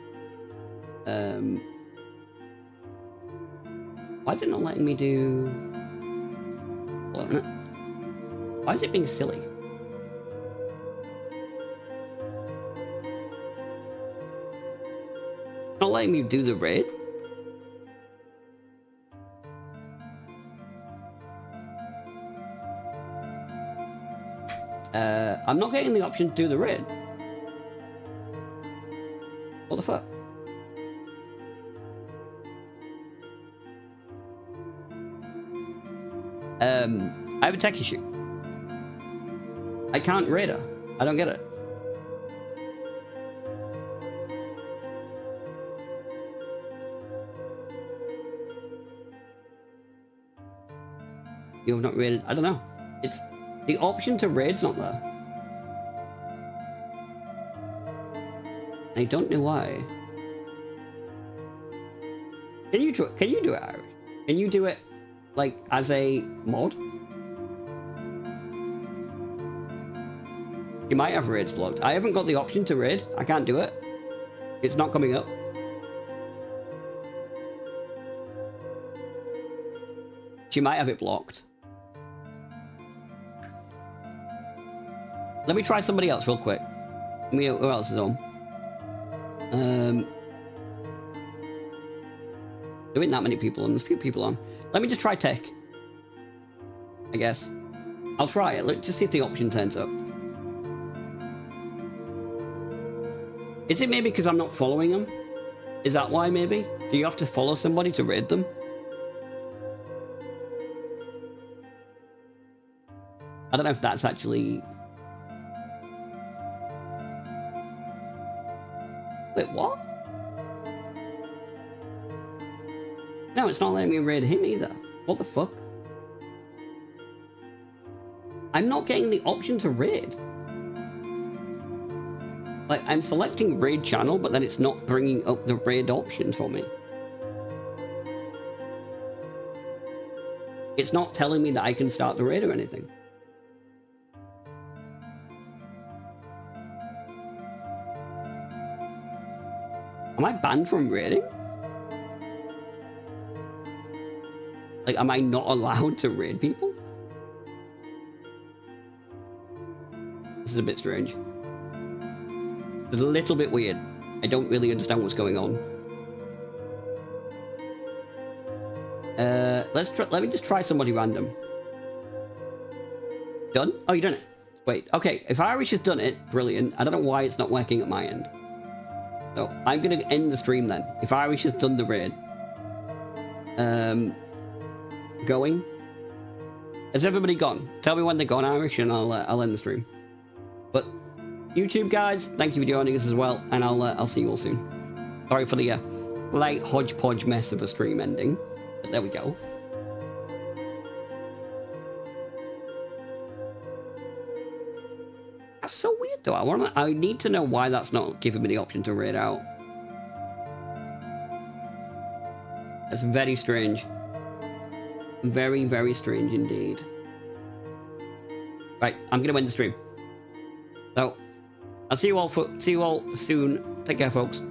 Why is it not letting me do... Hold on a minute. Why is it being silly? Not letting me do the raid? I'm not getting the option to do the raid. What the fuck? I have a tech issue. I can't raid her. I don't get it. You have not raided. I don't know. It's the option to raid's not there. I don't know why. Can you do it, Irish? Can you do it like as a mod? You might have raids blocked. I haven't got the option to raid. I can't do it. It's not coming up. She might have it blocked. Let me try somebody else real quick. Who else is on? There ain't that many people on. There's a few people on. Let me just try tech. I guess. I'll try it. Let's just see if the option turns up. Is it maybe because I'm not following them? Is that why maybe? Do you have to follow somebody to raid them? I don't know if that's actually... Wait, what? No, it's not letting me raid him either. What the fuck? I'm not getting the option to raid. Like, I'm selecting raid channel, but then it's not bringing up the raid option for me. It's not telling me that I can start the raid or anything. Am I banned from raiding? Like, am I not allowed to raid people? This is a bit strange. It's a little bit weird. I don't really understand what's going on. Let me just try somebody random. Done? Oh, you done it. Wait, okay. If Irish has done it, brilliant. I don't know why it's not working at my end. So I'm gonna end the stream then. If Irish has done the raid. Going. Has everybody gone? Tell me when they're gone, Irish, and I'll end the stream. But YouTube guys, thank you for joining us as well, and I'll see you all soon. Sorry for the slight hodgepodge mess of a stream ending, but there we go. That's so weird though. I need to know why that's not giving me the option to raid out. That's very strange. Very, very strange indeed. Right, I'm gonna end the stream. So, I'll see you all soon. Take care, folks.